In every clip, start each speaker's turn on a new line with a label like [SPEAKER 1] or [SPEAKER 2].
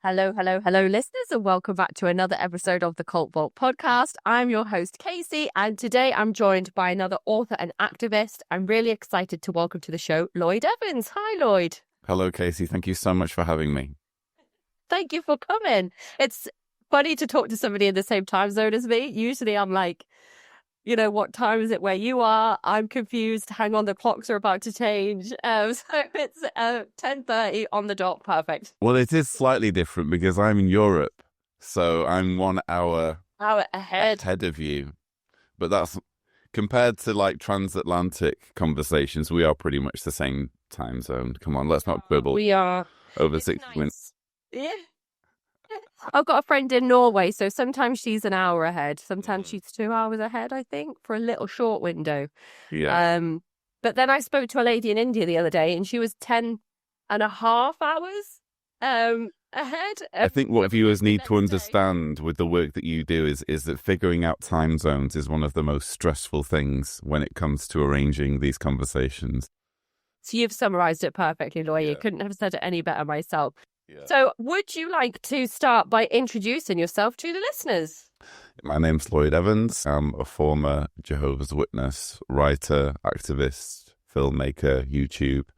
[SPEAKER 1] Hello, hello, hello, listeners, and welcome back to another episode of the Cult Vault podcast. I'm your host, Kacey, and today I'm joined by another author and activist. I'm really excited to welcome to the show Lloyd Evans. Hi, Lloyd.
[SPEAKER 2] Hello, Kacey. Thank you so much for having me.
[SPEAKER 1] Thank you for coming. It's funny to talk to somebody in the same time zone as me. Usually I'm like, what time is it where you are? I'm confused. Hang on, the clocks are about to change. So it's 10:30 on the dot. Perfect.
[SPEAKER 2] Well, it is slightly different because I'm in Europe, so I'm 1 hour ahead of you. But that's compared to like transatlantic conversations, we are pretty much the same time zone. Come on, let's not quibble.
[SPEAKER 1] We are
[SPEAKER 2] over 6 minutes.
[SPEAKER 1] Yeah. I've got a friend in Norway, so sometimes she's an hour ahead. Sometimes she's 2 hours ahead, I think, for a little short window.
[SPEAKER 2] Yeah.
[SPEAKER 1] But then I spoke to a lady in India the other day, and she was 10.5 hours ahead.
[SPEAKER 2] I think what viewers need to understand with the work that you do is that figuring out time zones is one of the most stressful things when it comes to arranging these conversations.
[SPEAKER 1] So you've summarized it perfectly, Lloyd. You couldn't have said it any better myself.
[SPEAKER 2] Yeah.
[SPEAKER 1] So would you like to start by introducing yourself to the listeners?
[SPEAKER 2] My name's Lloyd Evans. I'm a former Jehovah's Witness, writer, activist, filmmaker, YouTube.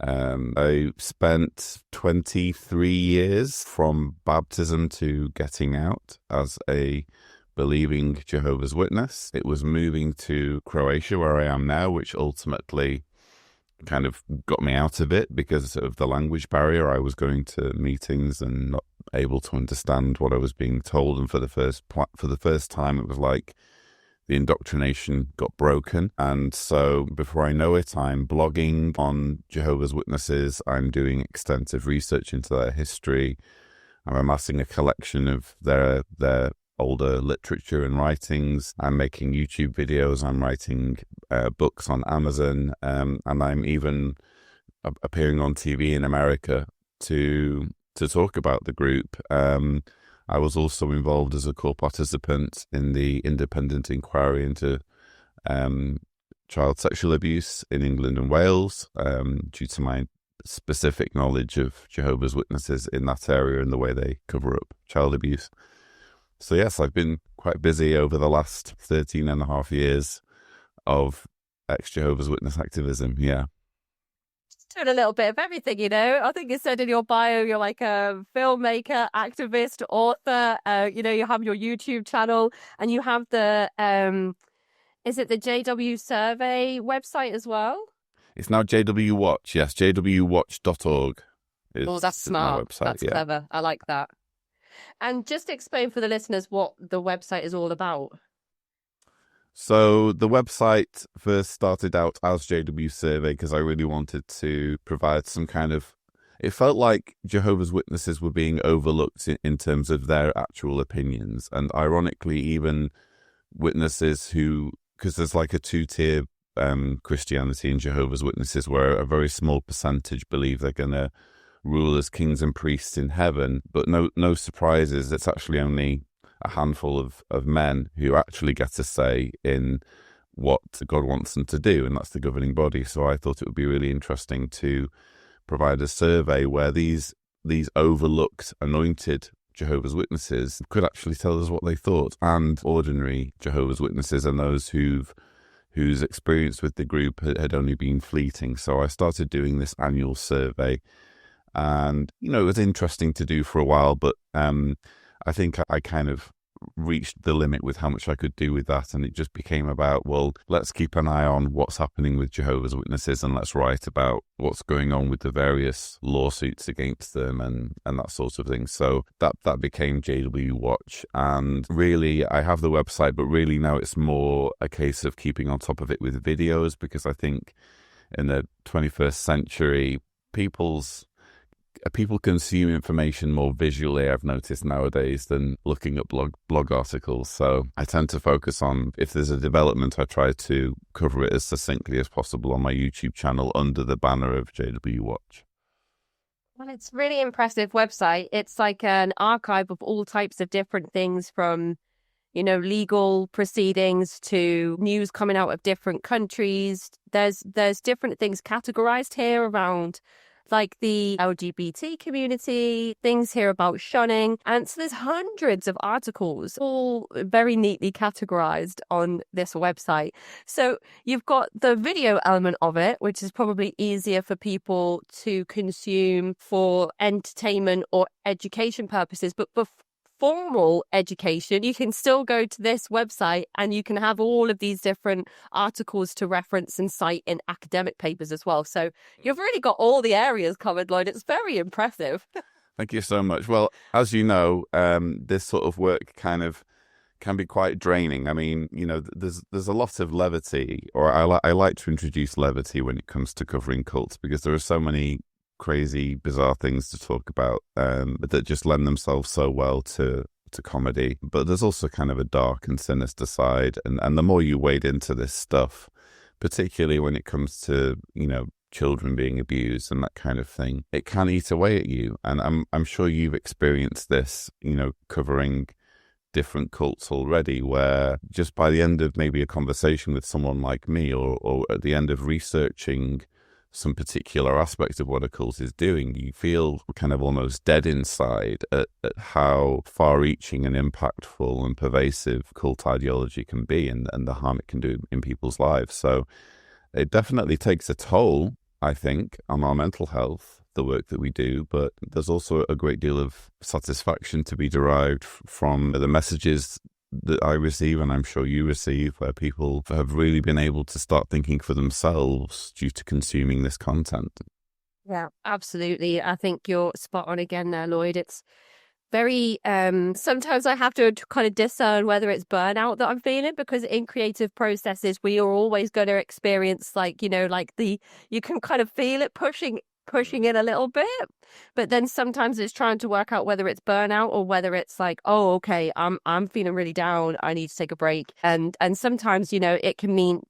[SPEAKER 2] I spent 23 years from baptism to getting out as a believing Jehovah's Witness. It was moving to Croatia, where I am now, which ultimately kind of got me out of it because of the language barrier. I was going to meetings and not able to understand what I was being told, and for the first time it was like the indoctrination got broken. And so before I know it, I'm blogging on Jehovah's Witnesses. I'm doing extensive research into their history. I'm amassing a collection of their older literature and writings. I'm making YouTube videos. I'm writing books on Amazon, and I'm even appearing on TV in America to talk about the group. I was also involved as a core participant in the independent inquiry into child sexual abuse in England and Wales, due to my specific knowledge of Jehovah's Witnesses in that area and the way they cover up child abuse. So yes, I've been quite busy over the last 13 and a half years of ex-Jehovah's Witness activism, yeah.
[SPEAKER 1] Just doing a little bit of everything, I think it said in your bio, you're like a filmmaker, activist, author, you have your YouTube channel, and you have the, is it the JW Survey website as well?
[SPEAKER 2] It's now JWatch, yes, jwwatch.org.
[SPEAKER 1] Oh, that's smart.
[SPEAKER 2] Website,
[SPEAKER 1] that's clever. I like that. And just explain for the listeners what the website is all about.
[SPEAKER 2] So the website first started out as JW Survey because I really wanted to provide some kind of... It felt like Jehovah's Witnesses were being overlooked in terms of their actual opinions. And ironically, even witnesses who... Because there's like a two-tier Christianity in Jehovah's Witnesses where a very small percentage believe they're going to rule as kings and priests in heaven, but no surprises. It's actually only a handful of men who actually get a say in what God wants them to do, and that's the governing body. So I thought it would be really interesting to provide a survey where these overlooked, anointed Jehovah's Witnesses could actually tell us what they thought, and ordinary Jehovah's Witnesses and those whose experience with the group had only been fleeting. So I started doing this annual survey. And, it was interesting to do for a while, but I think I kind of reached the limit with how much I could do with that. And it just became about, well, let's keep an eye on what's happening with Jehovah's Witnesses and let's write about what's going on with the various lawsuits against them and that sort of thing. So that became JWatch. And really, I have the website, but really now it's more a case of keeping on top of it with videos, because I think in the 21st century, people consume information more visually, I've noticed nowadays, than looking at blog articles. So I tend to focus on, if there's a development, I try to cover it as succinctly as possible on my YouTube channel under the banner of JWatch.
[SPEAKER 1] Well, it's a really impressive website. It's like an archive of all types of different things, from, legal proceedings to news coming out of different countries. There's different things categorized here around like the LGBT community, things here about shunning. And so there's hundreds of articles, all very neatly categorized on this website. So you've got the video element of it, which is probably easier for people to consume for entertainment or education purposes. But formal education, you can still go to this website and you can have all of these different articles to reference and cite in academic papers as well. So you've really got all the areas covered, Lloyd. It's very impressive.
[SPEAKER 2] Thank you so much. Well, as you know, this sort of work kind of can be quite draining. I mean, you know, there's a lot of levity, or I like to introduce levity when it comes to covering cults, because there are so many crazy, bizarre things to talk about that just lend themselves so well to comedy. But there's also kind of a dark and sinister side, and the more you wade into this stuff, particularly when it comes to, you know, children being abused and that kind of thing, it can eat away at you. And I'm sure you've experienced this, you know, covering different cults already, where just by the end of maybe a conversation with someone like me, or at the end of researching some particular aspect of what a cult is doing, you feel kind of almost dead inside at how far-reaching and impactful and pervasive cult ideology can be, and the harm it can do in people's lives. So it definitely takes a toll, I think, on our mental health, the work that we do, but there's also a great deal of satisfaction to be derived from the messages that I receive, and I'm sure you receive, where people have really been able to start thinking for themselves due to consuming this content.
[SPEAKER 1] Yeah, absolutely. I think you're spot on again there, Lloyd. It's very, sometimes I have to kind of discern whether it's burnout that I'm feeling, because in creative processes, we are always going to experience, like, you know, like you can kind of feel it pushing in a little bit, but then sometimes it's trying to work out whether it's burnout or whether it's like, oh, okay, I'm feeling really down, I need to take a break. And sometimes, you know, it can mean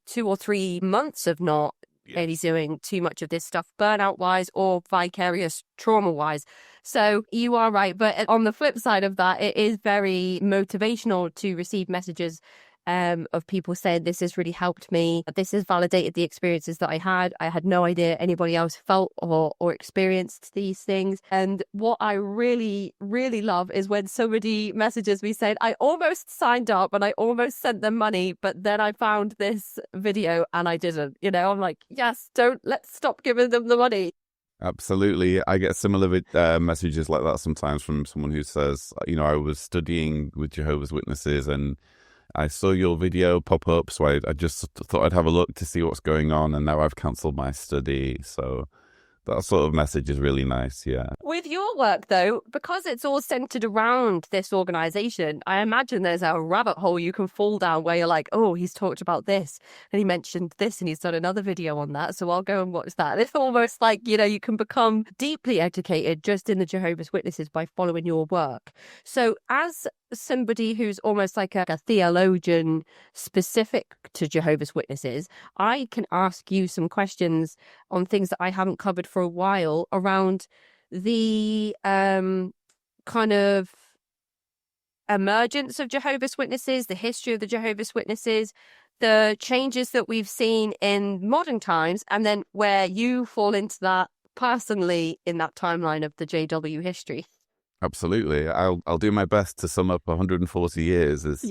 [SPEAKER 1] 2 or 3 months of not really doing too much of this stuff, burnout wise or vicarious trauma wise. So you are right, but on the flip side of that, it is very motivational to receive messages of people saying, this has really helped me, this has validated the experiences that I had no idea anybody else felt or experienced these things. And what I really, really love is when somebody messages me saying, I almost signed up and I almost sent them money, but then I found this video and I didn't. You know, I'm like, yes, let's stop giving them the money.
[SPEAKER 2] Absolutely. I get similar messages like that sometimes from someone who says, you know, I was studying with Jehovah's Witnesses and I saw your video pop up, so I just thought I'd have a look to see what's going on, and now I've cancelled my study. So that sort of message is really nice, yeah.
[SPEAKER 1] With your work, though, because it's all centered around this organization, I imagine there's a rabbit hole you can fall down where you're like, oh, he's talked about this and he mentioned this and he's done another video on that, so I'll go and watch that. It's almost like, you know, you can become deeply educated just in the Jehovah's Witnesses by following your work. So as somebody who's almost like a theologian specific to Jehovah's Witnesses, I can ask you some questions on things that I haven't covered for a while around the kind of emergence of Jehovah's Witnesses, the history of the Jehovah's Witnesses, the changes that we've seen in modern times, and then where you fall into that personally in that timeline of the JW history.
[SPEAKER 2] Absolutely. I'll do my best to sum up 140 years as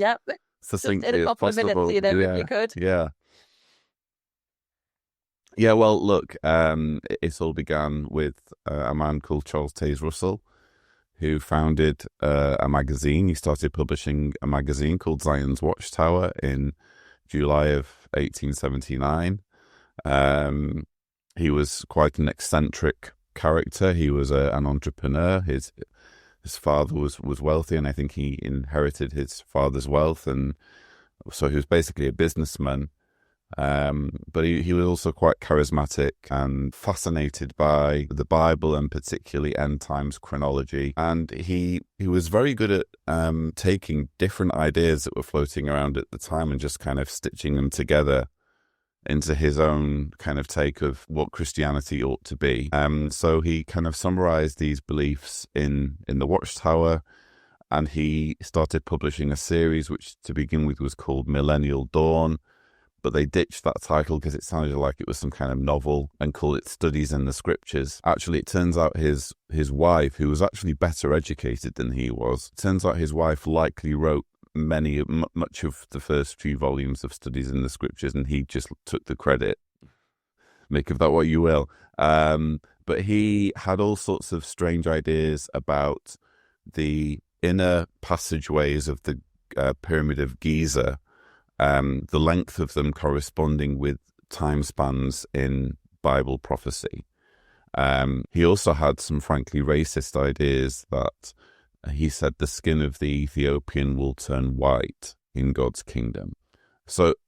[SPEAKER 2] succinctly as possible.
[SPEAKER 1] Minutes, you know, if you could.
[SPEAKER 2] Yeah. Yeah, well, look, it all began with a man called Charles Taze Russell, who founded a magazine. He started publishing a magazine called Zion's Watchtower in July of 1879. He was quite an eccentric character. He was an entrepreneur. His father was wealthy, and I think he inherited his father's wealth, and so he was basically a businessman. But he was also quite charismatic and fascinated by the Bible and particularly end times chronology. And he was very good at taking different ideas that were floating around at the time and just kind of stitching them together into his own kind of take of what Christianity ought to be. So he kind of summarized these beliefs in the Watchtower, and he started publishing a series which to begin with was called Millennial Dawn, but they ditched that title because it sounded like it was some kind of novel and called it Studies in the Scriptures. Actually, it turns out his wife, who was actually better educated than he was, turns out his wife likely wrote much of the first few volumes of Studies in the Scriptures, and he just took the credit. Make of that what you will. But he had all sorts of strange ideas about the inner passageways of the Pyramid of Giza, the length of them corresponding with time spans in Bible prophecy. He also had some frankly racist ideas that he said the skin of the Ethiopian will turn white in God's kingdom.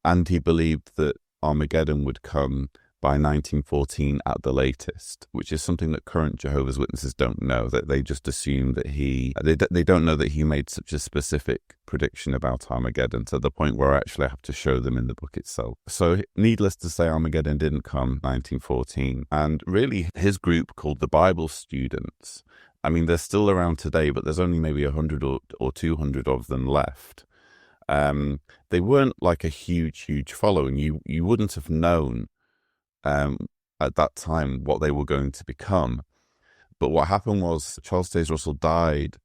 [SPEAKER 2] And he believed that Armageddon would come by 1914 at the latest, which is something that current Jehovah's Witnesses don't know, that they just assume that they don't know that he made such a specific prediction about Armageddon, to the point where I actually have to show them in the book itself. So needless to say, Armageddon didn't come 1914. And really, his group, called the Bible Students, I mean, they're still around today, but there's only maybe 100 or 200 of them left. They weren't like a huge following. You wouldn't have known at that time what they were going to become. But what happened was Charles Taze Russell died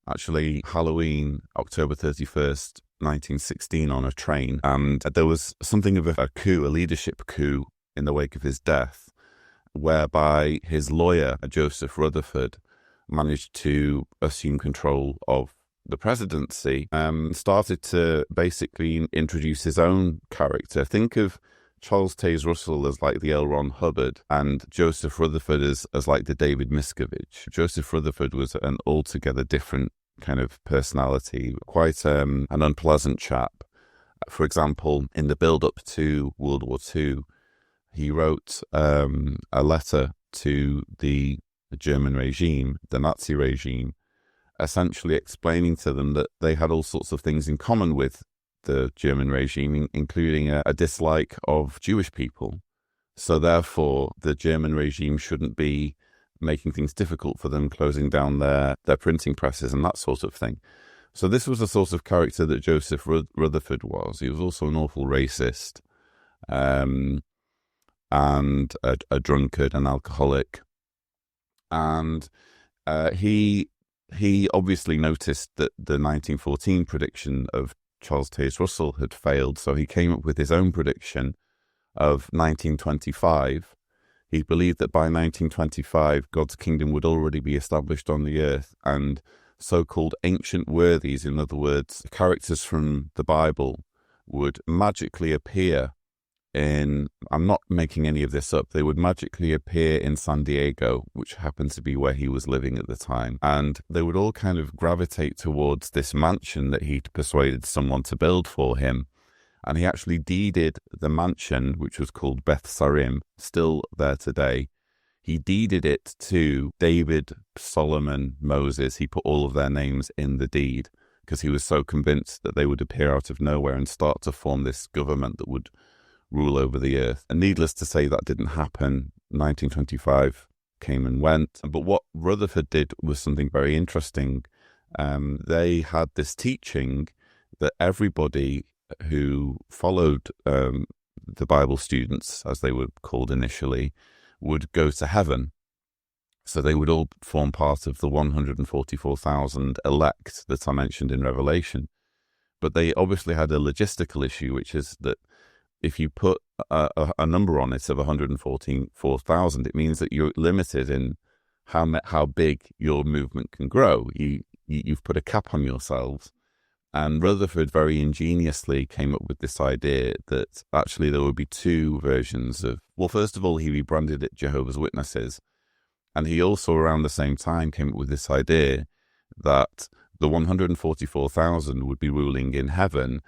[SPEAKER 2] actually Halloween, October 31st, 1916, on a train. And there was something of a coup, a leadership coup in the wake of his death, whereby his lawyer, Joseph Rutherford, managed to assume control of the presidency, started to basically introduce his own character. Think of Charles Taze Russell as like the L. Ron Hubbard, and Joseph Rutherford as like the David Miscavige. Joseph Rutherford was an altogether different kind of personality, quite an unpleasant chap. For example, in the build-up to World War II, he wrote a letter to the German regime, the Nazi regime, essentially explaining to them that they had all sorts of things in common with the German regime, including a dislike of Jewish people. So therefore, the German regime shouldn't be making things difficult for them, closing down their printing presses and that sort of thing. So this was the sort of character that Joseph Rutherford was. He was also an awful racist, and a drunkard, an alcoholic. And he obviously noticed that the 1914 prediction of Charles Taze Russell had failed, so he came up with his own prediction of 1925. He believed that by 1925, God's kingdom would already be established on the earth, and so-called ancient worthies, in other words, characters from the Bible, would magically appear I'm not making any of this up, they would magically appear in San Diego, which happened to be where he was living at the time. And they would all kind of gravitate towards this mansion that he'd persuaded someone to build for him. And he actually deeded the mansion, which was called Beth Sarim, still there today. He deeded it to David, Solomon, Moses. He put all of their names in the deed because he was so convinced that they would appear out of nowhere and start to form this government that would rule over the earth. And needless to say, that didn't happen. 1925 came and went. But what Rutherford did was something very interesting. They had this teaching that everybody who followed the Bible students, as they were called initially, would go to heaven. So they would all form part of the 144,000 elect that I mentioned in Revelation. But they obviously had a logistical issue, which is that if you put a number on it of 144,000, it means that you're limited in how big your movement can grow. You've put a cap on yourselves. And Rutherford very ingeniously came up with this idea that actually there would be two versions of, well, first of all, he rebranded it Jehovah's Witnesses. And he also around the same time came up with this idea that the 144,000 would be ruling in heaven.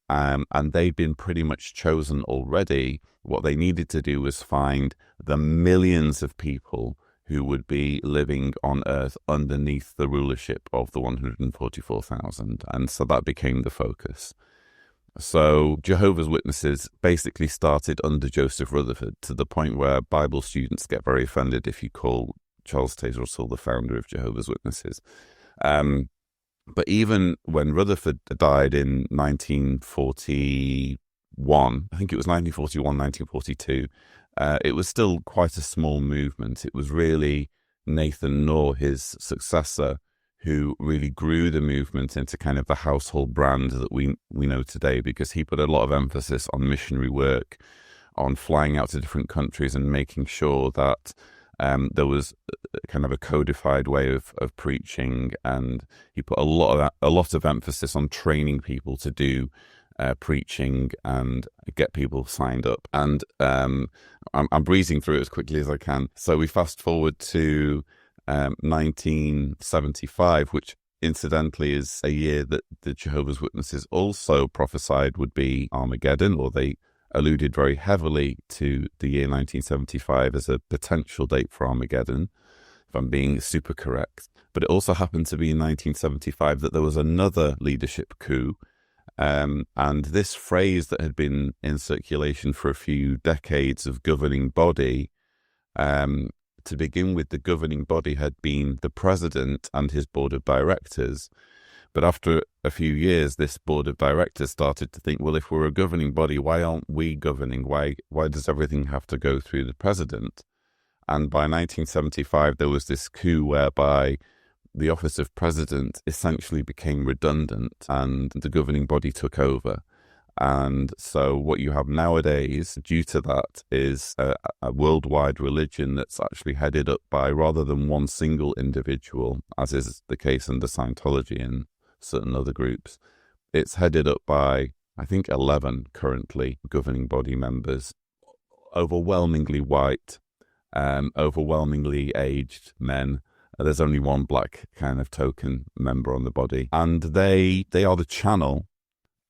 [SPEAKER 2] And they'd been pretty much chosen already. What they needed to do was find the millions of people who would be living on earth underneath the rulership of the 144,000. And so that became the focus. So Jehovah's Witnesses basically started under Joseph Rutherford, to the point where Bible students get very offended if you call Charles Taze Russell the founder of Jehovah's Witnesses. But even when Rutherford died in 1941, 1941, I think it was 1941, 1942, it was still quite a small movement. It was really Nathan Knorr, his successor, who really grew the movement into kind of the household brand that we know today, because he put a lot of emphasis on missionary work, on flying out to different countries and making sure that there was kind of a codified way of preaching, and he put a lot of emphasis on training people to do preaching and get people signed up. And I'm breezing through it as quickly as I can. So we fast forward to 1975, which incidentally is a year that the Jehovah's Witnesses also prophesied would be Armageddon, or they alluded very heavily to the year 1975 as a potential date for Armageddon, if I'm being super correct. But it also happened to be in 1975 that there was another leadership coup. And this phrase that had been in circulation for a few decades of governing body, to begin with, the governing body had been the president and his board of directors. But after a few years, this board of directors started to think, well, if we're a governing body, why aren't we governing? Why does everything have to go through the president? And by 1975, there was this coup whereby the office of president essentially became redundant and the governing body took over. And so what you have nowadays, due to that, is a worldwide religion that's actually headed up by, rather than one single individual, as is the case under Scientology and certain other groups, it's headed up by, I think, 11 currently governing body members, overwhelmingly white, overwhelmingly aged men. There's only one black kind of token member on the body. And they are the channel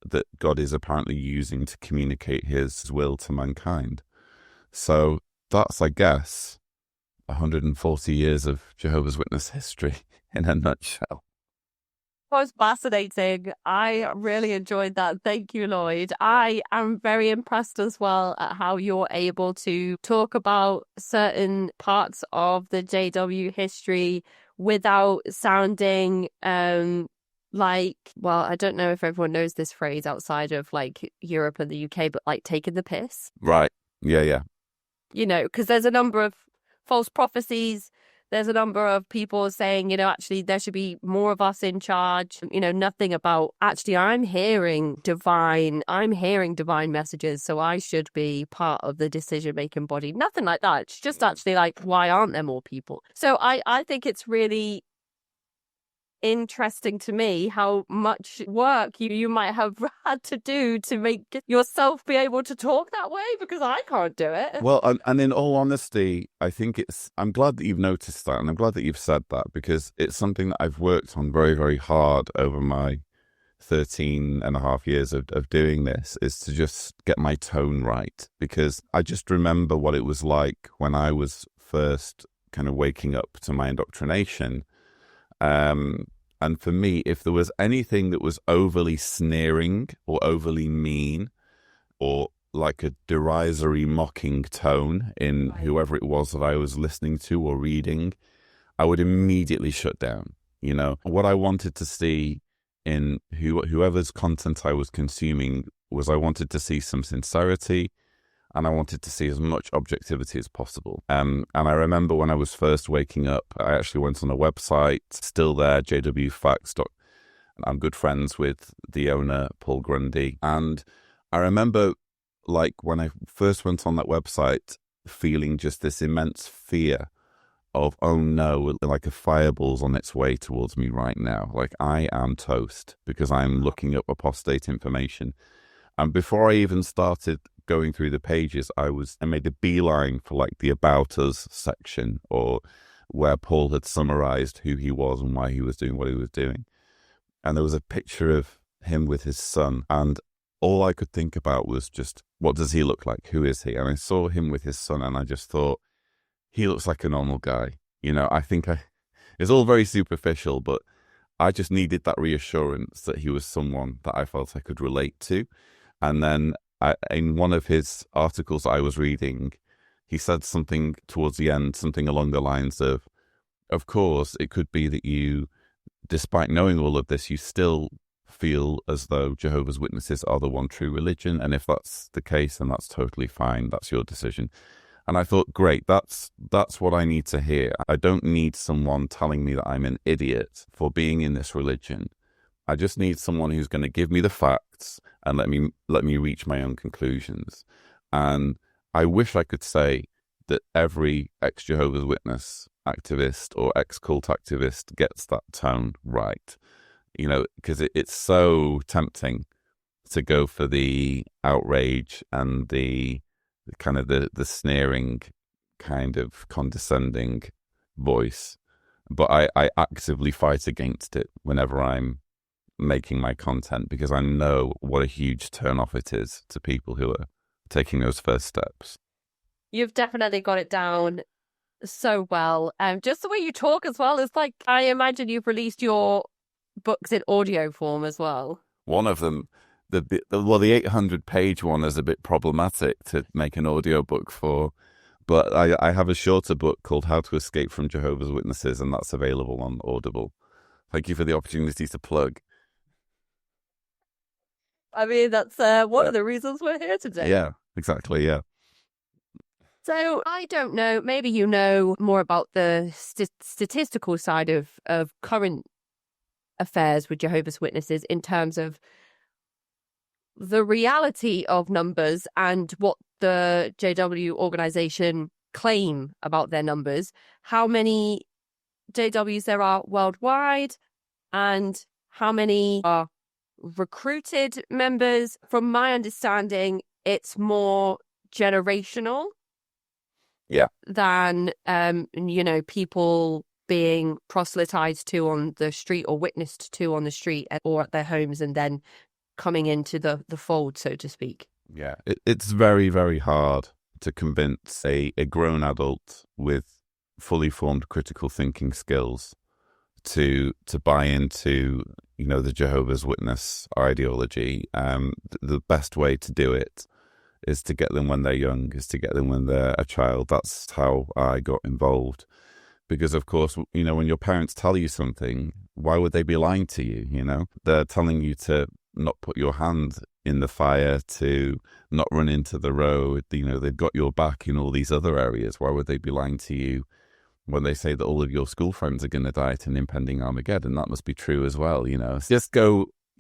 [SPEAKER 2] that God is apparently using to communicate his will to mankind. So that's, I guess, 140 years of Jehovah's Witness history in a nutshell.
[SPEAKER 1] That was fascinating. I really enjoyed that. Thank you, Lloyd. I am very impressed as well at how you're able to talk about certain parts of the JW history without sounding like, well, I don't know if everyone knows this phrase outside of like Europe and the UK, but like taking the piss.
[SPEAKER 2] Right. Yeah.
[SPEAKER 1] You know, because there's a number of false prophecies. There's a number of people saying, actually, there should be more of us in charge. Nothing about, actually, I'm hearing divine messages, so I should be part of the decision-making body. Nothing like that. It's just actually like, why aren't there more people? So I think it's really interesting to me how much work you might have had to do to make yourself be able to talk that way, because I can't do it.
[SPEAKER 2] Well, and in all honesty, I think I'm glad that you've noticed that, and I'm glad that you've said that, because it's something that I've worked on very, very hard over my 13 and a half years of doing this, is to just get my tone right, because I just remember what it was like when I was first kind of waking up to my indoctrination. And for me, if there was anything that was overly sneering or overly mean or like a derisory mocking tone in whoever it was that I was listening to or reading, I would immediately shut down. What I wanted to see in whoever's content I was consuming was, I wanted to see some sincerity, and I wanted to see as much objectivity as possible. And I remember when I was first waking up, I actually went on a website, still there, JWFacts. I'm good friends with the owner, Paul Grundy. And I remember, like, when I first went on that website, feeling just this immense fear of, oh no, like a fireball's on its way towards me right now. Like, I am toast because I'm looking up apostate information. And before I even started going through the pages, I made a beeline for like the About Us section, or where Paul had summarized who he was and why he was doing what he was doing. And there was a picture of him with his son, and all I could think about was just, what does he look like? Who is he? And I saw him with his son, and I just thought, he looks like a normal guy. I think it's all very superficial, but I just needed that reassurance that he was someone that I felt I could relate to. And then in one of his articles I was reading, he said something towards the end, something along the lines of course, it could be that you, despite knowing all of this, you still feel as though Jehovah's Witnesses are the one true religion. And if that's the case, then that's totally fine. That's your decision. And I thought, great, that's what I need to hear. I don't need someone telling me that I'm an idiot for being in this religion. I just need someone who's going to give me the facts and let me reach my own conclusions. And I wish I could say that every ex-Jehovah's Witness activist or ex-cult activist gets that tone right. You know, because it's so tempting to go for the outrage and the kind of the sneering, kind of condescending voice. But I actively fight against it whenever I'm making my content, because I know what a huge turnoff it is to people who are taking those first steps.
[SPEAKER 1] You've definitely got it down so well. Just the way you talk as well. It's like, I imagine you've released your books in audio form as well.
[SPEAKER 2] One of them, the 800-page one is a bit problematic to make an audio book for, but I have a shorter book called How to Escape from Jehovah's Witnesses, and that's available on Audible. Thank you for the opportunity to plug.
[SPEAKER 1] I mean, that's one of the reasons we're here today.
[SPEAKER 2] Yeah, exactly, yeah.
[SPEAKER 1] So I don't know, maybe you know more about the statistical side of current affairs with Jehovah's Witnesses in terms of the reality of numbers and what the JW organization claim about their numbers, how many JWs there are worldwide, and how many are recruited members. From my understanding, it's more generational than, people being proselytized to on the street or witnessed to on the street or at their homes and then coming into the fold, so to speak.
[SPEAKER 2] Yeah, it's very, very hard to convince a grown adult with fully formed critical thinking skills to buy into, the Jehovah's Witness ideology. The best way to do it is to get them when they're young, is to get them when they're a child. That's how I got involved. Because, of course, when your parents tell you something, why would they be lying to you, They're telling you to not put your hand in the fire, to not run into the road. They've got your back in all these other areas. Why would they be lying to you when they say that all of your school friends are going to die at an impending Armageddon? That must be true as well, You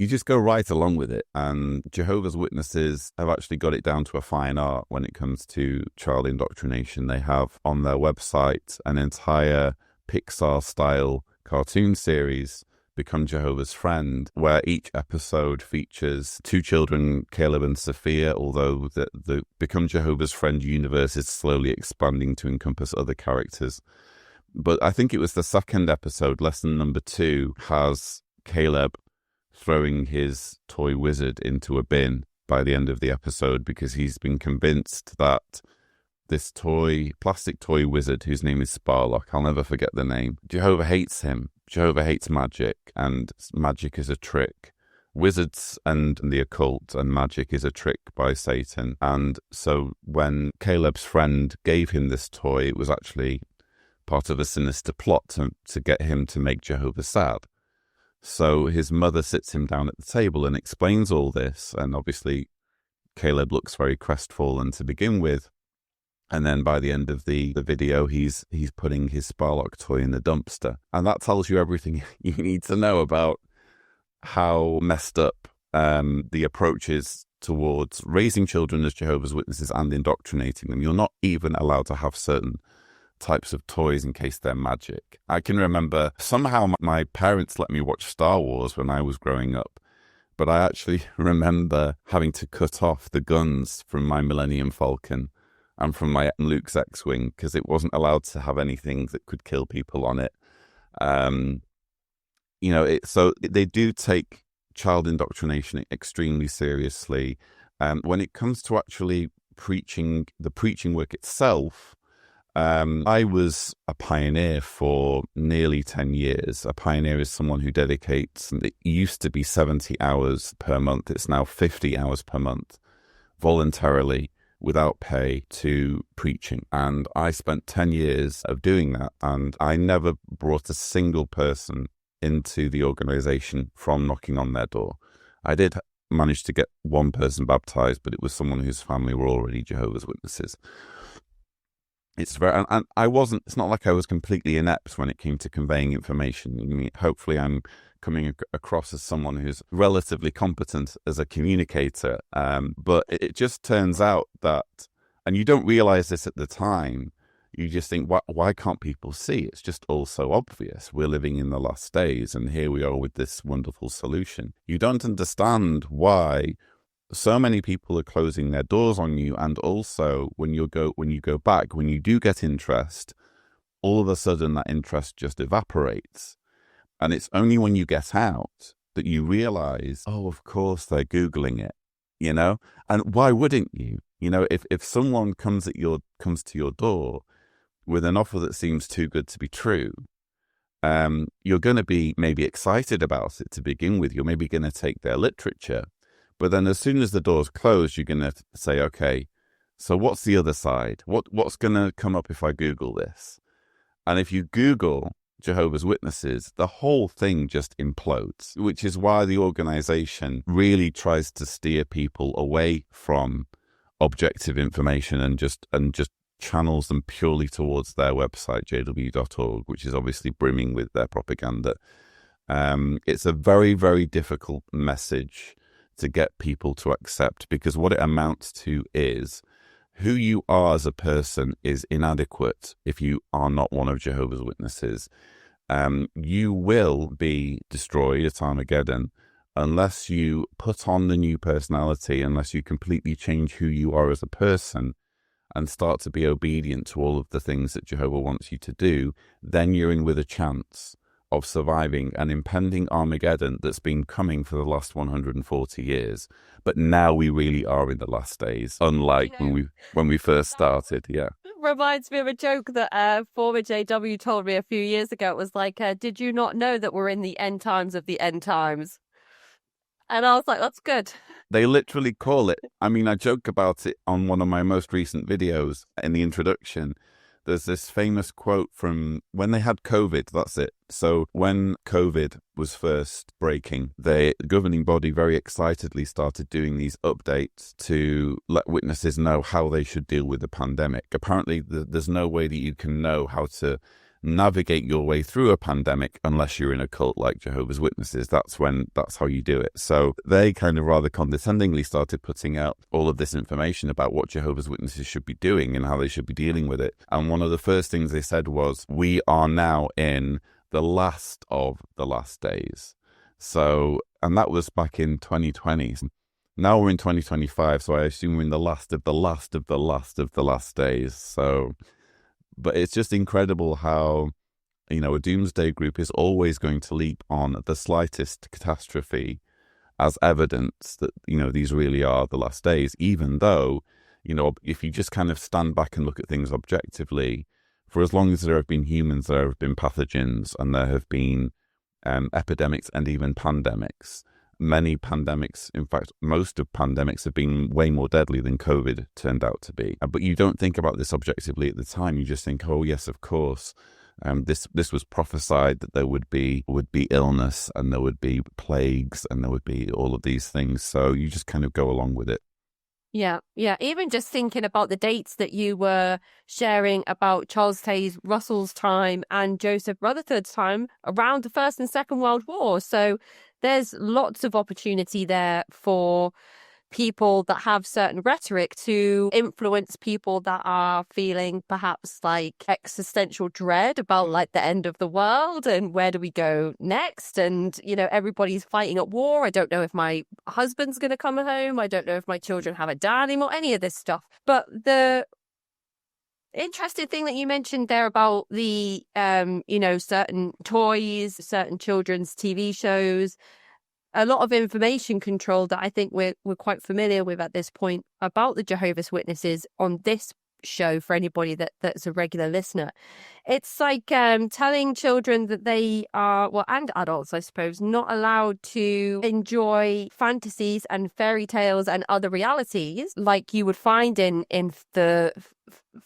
[SPEAKER 2] just go right along with it. And Jehovah's Witnesses have actually got it down to a fine art when it comes to child indoctrination. They have on their website an entire Pixar-style cartoon series, Become Jehovah's Friend, where each episode features two children, Caleb and Sophia, although the Become Jehovah's Friend universe is slowly expanding to encompass other characters. But I think it was the second episode, lesson number 2, has Caleb throwing his toy wizard into a bin by the end of the episode, because he's been convinced that this plastic toy wizard, whose name is Sparlock, I'll never forget the name, Jehovah hates him. Jehovah hates magic, and magic is a trick. Wizards and the occult and magic is a trick by Satan. And so when Caleb's friend gave him this toy, it was actually part of a sinister plot to get him to make Jehovah sad. So his mother sits him down at the table and explains all this. And obviously, Caleb looks very crestfallen to begin with. And then by the end of the video, he's putting his Sparlock toy in the dumpster. And that tells you everything you need to know about how messed up the approach is towards raising children as Jehovah's Witnesses and indoctrinating them. You're not even allowed to have certain types of toys in case they're magic. I can remember somehow my parents let me watch Star Wars when I was growing up, but I actually remember having to cut off the guns from my Millennium Falcon and from my Luke's X-Wing because it wasn't allowed to have anything that could kill people on it. So they do take child indoctrination extremely seriously. When it comes to actually the preaching work itself, I was a pioneer for nearly 10 years. A pioneer is someone who dedicates, it used to be 70 hours per month, it's now 50 hours per month, voluntarily, without pay, to preaching. And I spent 10 years of doing that, and I never brought a single person into the organization from knocking on their door. I did manage to get one person baptized, but it was someone whose family were already Jehovah's Witnesses. It's very, and it's not like I was completely inept when it came to conveying information. I mean, hopefully I'm coming across as someone who's relatively competent as a communicator. But it just turns out that, and you don't realize this at the time, you just think, why can't people see? It's just all so obvious. We're living in the last days, and here we are with this wonderful solution. You don't understand why so many people are closing their doors on you, and also when you go back, when you do get interest, all of a sudden that interest just evaporates. And it's only when you get out that you realize, oh, of course they're Googling it, you know? And why wouldn't you? You know, if someone comes to your door with an offer that seems too good to be true, you're going to be maybe excited about it to begin with. You're maybe going to take their literature. But then as soon as the door's closed, you're going to say, okay, so what's the other side? What's going to come up if I Google this? And if you Google Jehovah's Witnesses, the whole thing just implodes, which is why the organization really tries to steer people away from objective information and just channels them purely towards their website, jw.org, which is obviously brimming with their propaganda. It's a very, very difficult message to get people to accept, because what it amounts to is who you are as a person is inadequate if you are not one of Jehovah's Witnesses. You will be destroyed at Armageddon unless you put on the new personality, unless you completely change who you are as a person and start to be obedient to all of the things that Jehovah wants you to do. Then you're in with a chance of surviving an impending Armageddon that's been coming for the last 140 years. But now we really are in the last days, unlike when we first started. Yeah.
[SPEAKER 1] Reminds me of a joke that former JW told me a few years ago. It was like, did you not know that we're in the end times of the end times? And I was like, that's good.
[SPEAKER 2] They literally call it, I mean, I joke about it on one of my most recent videos in the introduction. There's this famous quote from when they had COVID, that's it. So when COVID was first breaking, the governing body very excitedly started doing these updates to let witnesses know how they should deal with the pandemic. Apparently, there's no way that you can know how to navigate your way through a pandemic unless you're in a cult like Jehovah's Witnesses. That's how you do it. So they kind of rather condescendingly started putting out all of this information about what Jehovah's Witnesses should be doing and how they should be dealing with it. And one of the first things they said was, we are now in the last of the last days. So, and that was back in 2020. Now we're in 2025, so I assume we're in the last of the last of the last of the last days. So, but it's just incredible how, you know, a doomsday group is always going to leap on the slightest catastrophe as evidence that, you know, these really are the last days, even though, you know, if you just kind of stand back and look at things objectively, for as long as there have been humans, there have been pathogens, and there have been epidemics and even pandemics. Many pandemics, in fact, most of pandemics have been way more deadly than COVID turned out to be. But you don't think about this objectively at the time. You just think, oh, yes, of course. This was prophesied that there would be illness and there would be plagues and there would be all of these things. So you just kind of go along with it.
[SPEAKER 1] Yeah. Even just thinking about the dates that you were sharing about Charles Taze Russell's time and Joseph Rutherford's time around the First and Second World War. So there's lots of opportunity there for people that have certain rhetoric to influence people that are feeling perhaps like existential dread about like the end of the world and where do we go next, and you know, everybody's fighting at war. I don't know if my husband's going to come home, I don't know if my children have a dad anymore, any of this stuff. But the interesting thing that you mentioned there about the you know, certain toys, certain children's TV shows, a lot of information control that I think we're quite familiar with at this point about the Jehovah's Witnesses on this show for anybody that's a regular listener. It's like telling children that they are, well, and adults, I suppose, not allowed to enjoy fantasies and fairy tales and other realities like you would find in the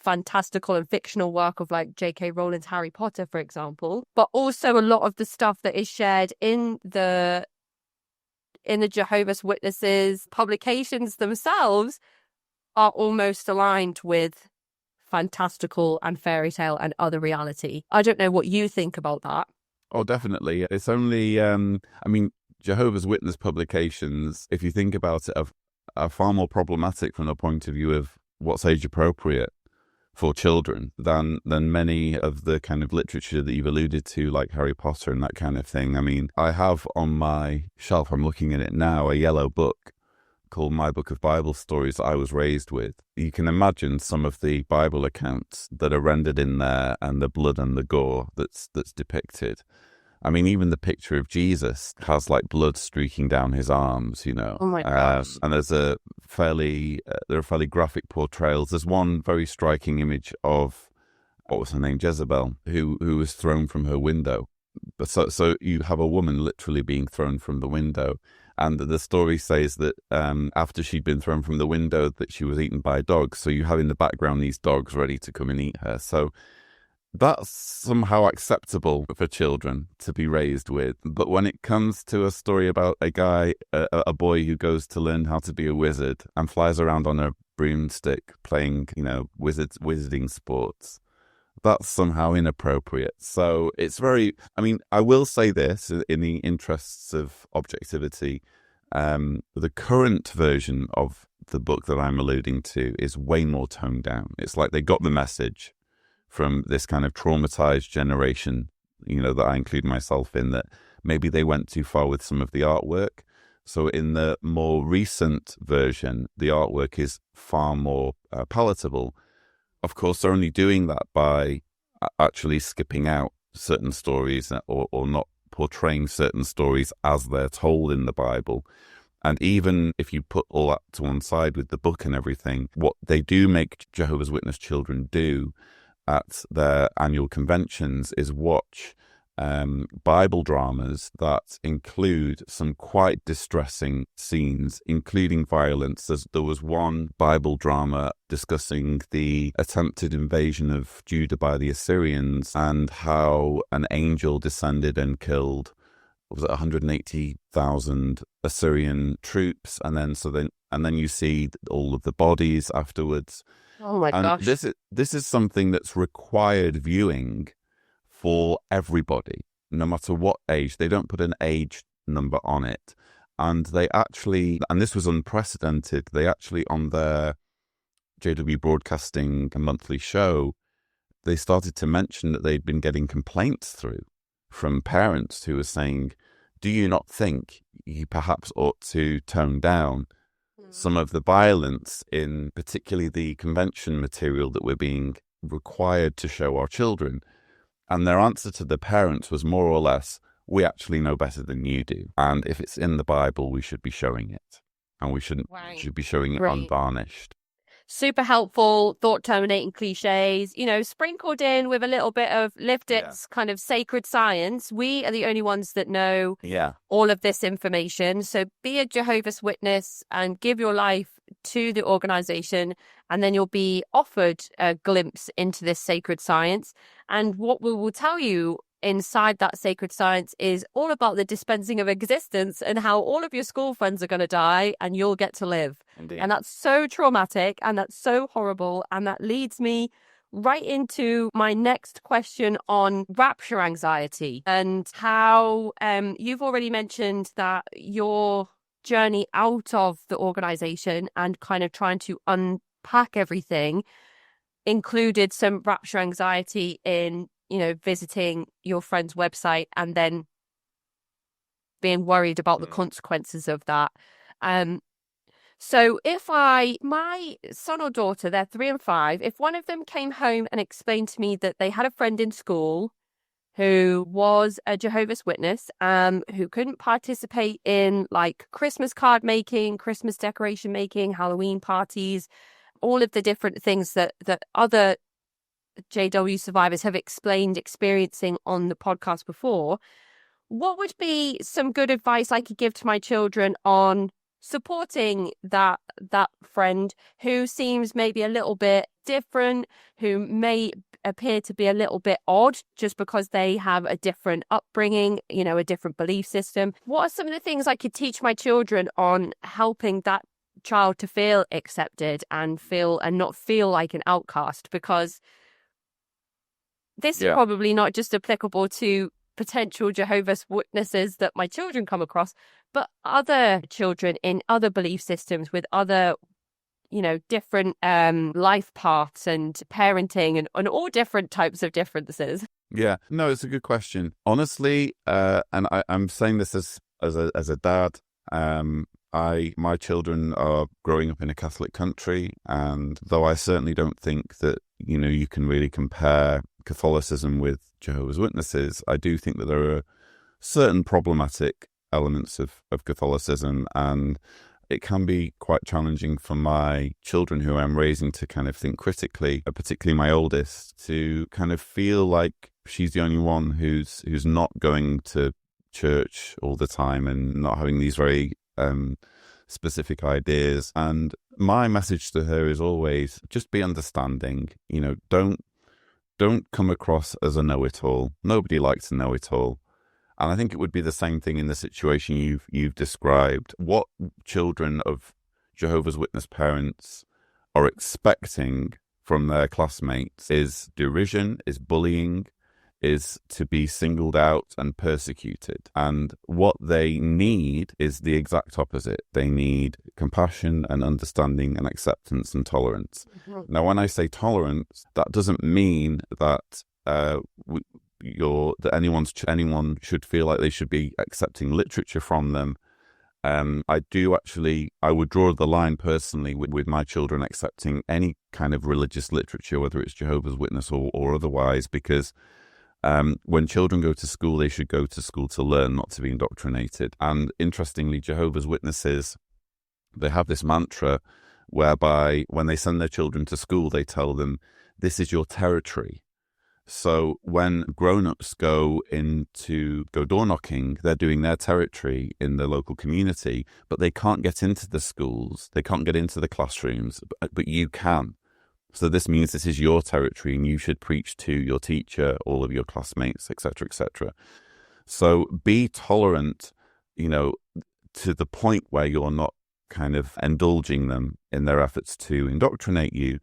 [SPEAKER 1] fantastical and fictional work of like J.K. Rowling's Harry Potter, for example, but also a lot of the stuff that is shared in the Jehovah's Witnesses publications themselves are almost aligned with fantastical and fairy tale and other reality. I don't know what you think about that.
[SPEAKER 2] Oh, definitely. It's only, I mean, Jehovah's Witness publications, if you think about it, are far more problematic from the point of view of what's age appropriate for children than many of the kind of literature that you've alluded to, like Harry Potter and that kind of thing. I mean, I have on my shelf, I'm looking at it now, a yellow book called My Book of Bible Stories that I was raised with. You can imagine some of the Bible accounts that are rendered in there and the blood and the gore that's depicted. I mean, even the picture of Jesus has like blood streaking down his arms, you know.
[SPEAKER 1] Oh my gosh.
[SPEAKER 2] And there's there are fairly graphic portrayals. There's one very striking image of, what was her name, Jezebel, who was thrown from her window. But so you have a woman literally being thrown from the window. And the story says that after she'd been thrown from the window, that she was eaten by dogs. So you have in the background these dogs ready to come and eat her. So that's somehow acceptable for children to be raised with. But when it comes to a story about a guy, a boy who goes to learn how to be a wizard and flies around on a broomstick playing, you know, wizarding sports, that's somehow inappropriate. So it's very, I mean, I will say this in the interests of objectivity. The current version of the book that I'm alluding to is way more toned down. It's like they got the message from this kind of traumatized generation, you know, that I include myself in, that maybe they went too far with some of the artwork. So in the more recent version, the artwork is far more palatable. Of course, they're only doing that by actually skipping out certain stories or not portraying certain stories as they're told in the Bible. And even if you put all that to one side with the book and everything, what they do make Jehovah's Witness children do at their annual conventions is watch Bible dramas that include some quite distressing scenes, including violence. There was one Bible drama discussing the attempted invasion of Judah by the Assyrians and how an angel descended and killed, was it 180,000 Assyrian troops, and then you see all of the bodies afterwards.
[SPEAKER 1] Oh my gosh!
[SPEAKER 2] This is something that's required viewing for everybody, no matter what age. They don't put an age number on it, and they actually, and this was unprecedented. They actually, on their JW Broadcasting monthly show, they started to mention that they'd been getting complaints through from parents who were saying, "Do you not think you perhaps ought to tone down some of the violence in particularly the convention material that we're being required to show our children?" And their answer to the parents was more or less, "We actually know better than you do. And if it's in the Bible, we should be showing it. And we should be showing it unvarnished."
[SPEAKER 1] Super helpful, thought-terminating cliches, you know, sprinkled in with a little bit of Lifton's kind of sacred science. We are the only ones that know all of this information. So be a Jehovah's Witness and give your life to the organization, and then you'll be offered a glimpse into this sacred science. And what we will tell you inside that sacred science is all about the dispensing of existence and how all of your school friends are going to die and you'll get to live.
[SPEAKER 2] Indeed.
[SPEAKER 1] And that's so traumatic and that's so horrible. And that leads me right into my next question on rapture anxiety and how you've already mentioned that your journey out of the organization and kind of trying to unpack everything included some rapture anxiety in, you know, visiting your friend's website and then being worried about the consequences of that. So if my son or daughter, they're 3 and 5, if one of them came home and explained to me that they had a friend in school who was a Jehovah's Witness, who couldn't participate in like Christmas card making, Christmas decoration making, Halloween parties, all of the different things that other JW survivors have explained experiencing on the podcast before, what would be some good advice I could give to my children on supporting that friend who seems maybe a little bit different, who may appear to be a little bit odd just because they have a different upbringing, a different belief system? What are some of the things I could teach my children on helping that child to feel accepted and not feel like an outcast? Because this is probably not just applicable to potential Jehovah's Witnesses that my children come across, but other children in other belief systems with other, different life paths and parenting and all different types of differences.
[SPEAKER 2] Yeah, no, it's a good question. Honestly, and I'm saying this as a dad. My children are growing up in a Catholic country, and though I certainly don't think that you can really compare Catholicism with Jehovah's Witnesses, I do think that there are certain problematic elements of Catholicism, and it can be quite challenging for my children who I'm raising to kind of think critically, particularly my oldest, to kind of feel like she's the only one who's not going to church all the time and not having these very specific ideas. And my message to her is always just be understanding. Don't come across as a know-it-all. Nobody likes a know-it-all. And I think it would be the same thing in the situation you've described. What children of Jehovah's Witness parents are expecting from their classmates is derision, is bullying, is to be singled out and persecuted. And what they need is the exact opposite. They need compassion and understanding and acceptance and tolerance. Mm-hmm. Now, when I say tolerance, that doesn't mean that anyone should feel like they should be accepting literature from them. I would draw the line personally with my children accepting any kind of religious literature, whether it's Jehovah's Witness or otherwise, because when children go to school, they should go to school to learn, not to be indoctrinated. And interestingly, Jehovah's Witnesses, they have this mantra whereby when they send their children to school, they tell them, this is your territory. So when grown-ups go door knocking, they're doing their territory in the local community, but they can't get into the schools, they can't get into the classrooms, but you can. So this means this is your territory and you should preach to your teacher, all of your classmates, etc., etc. So be tolerant, to the point where you're not kind of indulging them in their efforts to indoctrinate you,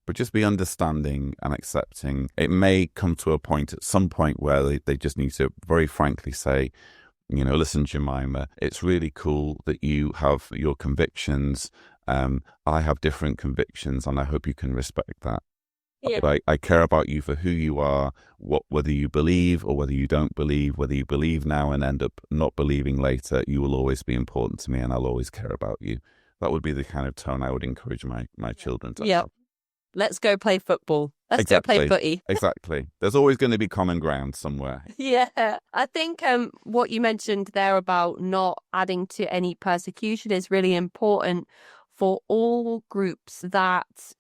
[SPEAKER 2] but just be understanding and accepting. It may come to a point at some point where they just need to very frankly say, listen, Jemima, it's really cool that you have your convictions. I have different convictions, and I hope you can respect that. Yeah. I care about you for who you are, whether you believe or whether you don't believe, whether you believe now and end up not believing later, you will always be important to me and I'll always care about you. That would be the kind of tone I would encourage my children to have.
[SPEAKER 1] Let's go play football. Let's go play footy.
[SPEAKER 2] Exactly. There's always going to be common ground somewhere.
[SPEAKER 1] Yeah. I think what you mentioned there about not adding to any persecution is really important for all groups that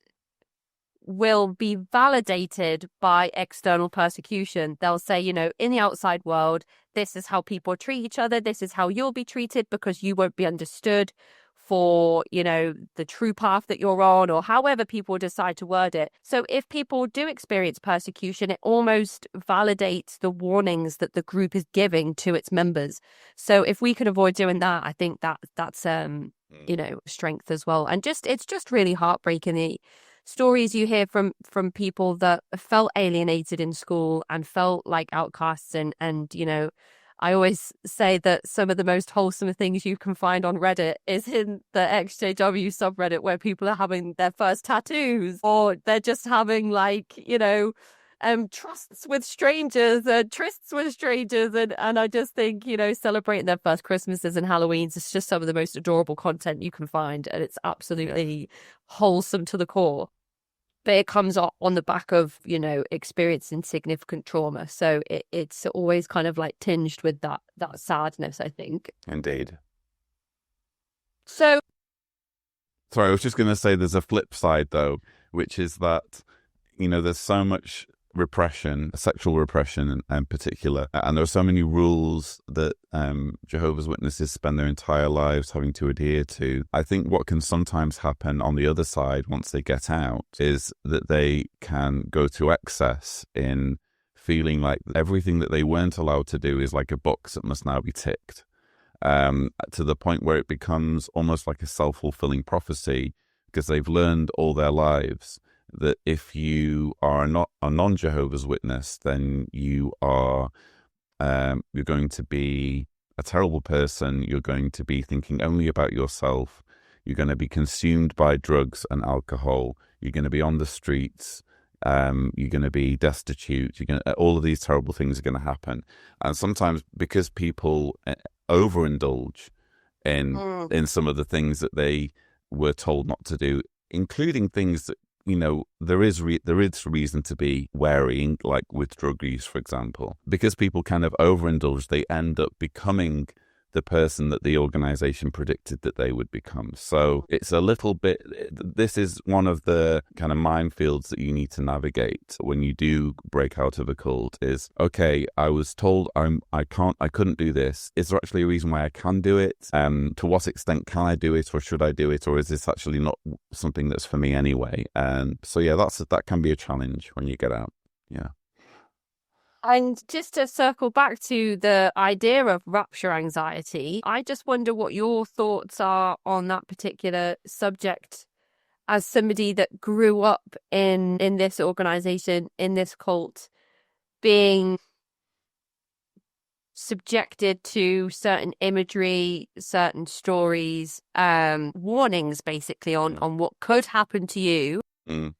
[SPEAKER 1] will be validated by external persecution. They'll say, in the outside world, this is how people treat each other. This is how you'll be treated because you won't be understood for, the true path that you're on, or however people decide to word it. So if people do experience persecution, it almost validates the warnings that the group is giving to its members. So if we can avoid doing that, I think that's strength as well. And it's just really heartbreaking, the stories you hear from people that felt alienated in school and felt like outcasts. And I always say that some of the most wholesome things you can find on Reddit is in the XJW subreddit, where people are having their first tattoos, or they're just having trusts with strangers and trysts with strangers. And I just think, celebrating their first Christmases and Halloweens is just some of the most adorable content you can find. And it's absolutely wholesome to the core. But it comes on the back of, experiencing significant trauma. So it's always kind of like tinged with that sadness, I think.
[SPEAKER 2] Indeed.
[SPEAKER 1] So
[SPEAKER 2] Sorry, I was just going to say there's a flip side, though, which is that, there's so much repression, sexual repression in particular, and there are so many rules that Jehovah's Witnesses spend their entire lives having to adhere to. I think what can sometimes happen on the other side once they get out is that they can go to excess in feeling like everything that they weren't allowed to do is like a box that must now be ticked. To the point where it becomes almost like a self-fulfilling prophecy, because they've learned all their lives that if you are not a non-Jehovah's Witness, then you are you're going to be a terrible person. You're going to be thinking only about yourself. You're going to be consumed by drugs and alcohol. You're going to be on the streets. You're going to be destitute. All of these terrible things are going to happen. And sometimes because people overindulge in some of the things that they were told not to do, including things that there is reason to be wary, like with drug use, for example. Because people kind of overindulge, they end up becoming the person that the organization predicted that they would become. So it's a little bit, this is one of the kind of minefields that you need to navigate when you do break out of a cult is, okay, I was told I couldn't do this. Is there actually a reason why I can do it? To what extent can I do it, or should I do it? Or is this actually not something that's for me anyway? And so, yeah, that can be a challenge when you get out. Yeah.
[SPEAKER 1] And just to circle back to the idea of rapture anxiety, I just wonder what your thoughts are on that particular subject as somebody that grew up in this organization, in this cult, being subjected to certain imagery, certain stories, warnings basically on what could happen to you.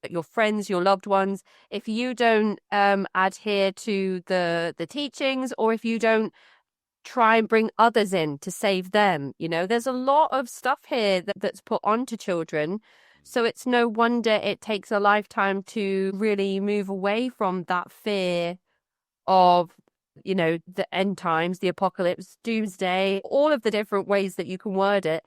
[SPEAKER 1] Your friends, your loved ones, if you don't adhere to the teachings, or if you don't try and bring others in to save them. There's a lot of stuff here that's put onto children. So it's no wonder it takes a lifetime to really move away from that fear of the end times, the apocalypse, doomsday, all of the different ways that you can word it,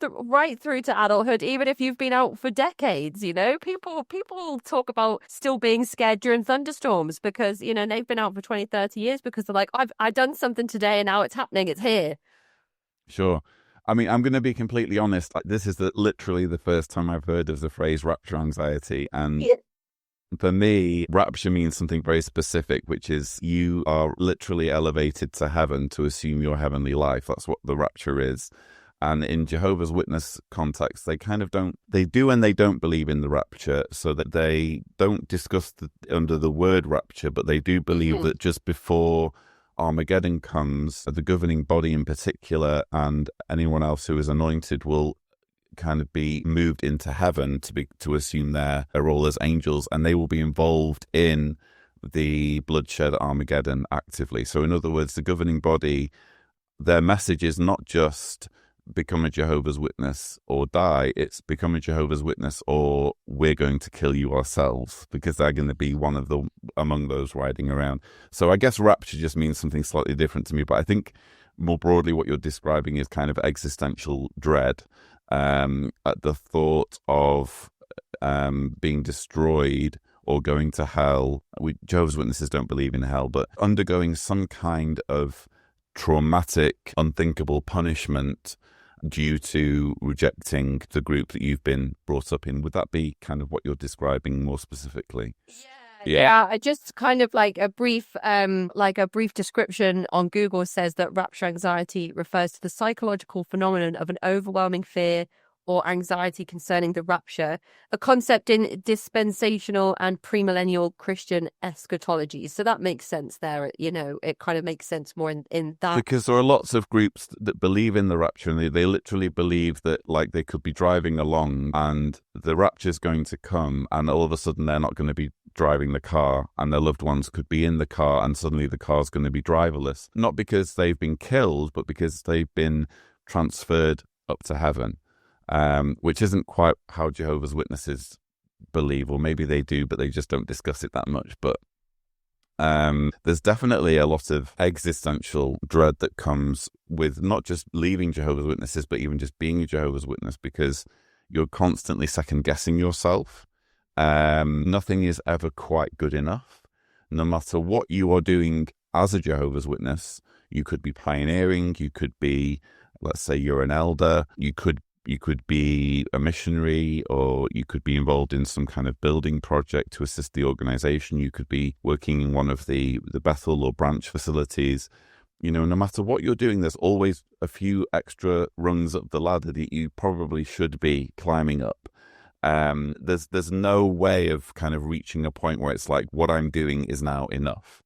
[SPEAKER 1] right through to adulthood, even if you've been out for decades. People talk about still being scared during thunderstorms because, they've been out for 20, 30 years because they're like, I've done something today and now it's happening. It's here.
[SPEAKER 2] Sure. I mean, I'm going to be completely honest. Like, this is literally the first time I've heard of the phrase rapture anxiety. And for me, rapture means something very specific, which is you are literally elevated to heaven to assume your heavenly life. That's what the rapture is. And in Jehovah's Witness context, they kind of they do and they don't believe in the rapture, so that they don't discuss under the word rapture, but they do believe that just before Armageddon comes, the governing body in particular and anyone else who is anointed will kind of be moved into heaven to assume their role as angels, and they will be involved in the bloodshed at Armageddon actively. So in other words, the governing body, their message is not just become a Jehovah's Witness or die, it's become a Jehovah's Witness or we're going to kill you ourselves, because they're going to be one of among those riding around. So I guess rapture just means something slightly different to me, but I think more broadly what you're describing is kind of existential dread at the thought of being destroyed or going to hell. Jehovah's Witnesses don't believe in hell, but undergoing some kind of traumatic, unthinkable punishment due to rejecting the group that you've been brought up in. Would that be kind of what you're describing more specifically?
[SPEAKER 1] Yeah, just kind of like a brief description on Google says that rapture anxiety refers to the psychological phenomenon of an overwhelming fear or anxiety concerning the rapture, a concept in dispensational and premillennial Christian eschatology. So that makes sense there. It kind of makes sense more in that.
[SPEAKER 2] Because there are lots of groups that believe in the rapture, and they literally believe that, like, they could be driving along and the rapture is going to come, and all of a sudden they're not going to be driving the car, and their loved ones could be in the car, and suddenly the car's going to be driverless. Not because they've been killed, but because they've been transferred up to heaven. Which isn't quite how Jehovah's Witnesses believe, or maybe they do, but they just don't discuss it that much. But there's definitely a lot of existential dread that comes with not just leaving Jehovah's Witnesses, but even just being a Jehovah's Witness, because You're constantly second guessing yourself. Nothing is ever quite good enough. No matter what you are doing as a Jehovah's Witness, you could be pioneering, you could be, let's say you're an elder, you could be a missionary, or you could be involved in some kind of building project to assist the organization. You could be working in one of the Bethel or branch facilities. No matter what you're doing, there's always a few extra rungs up the ladder that you probably should be climbing up. There's no way of kind of reaching a point where it's like, what I'm doing is now enough.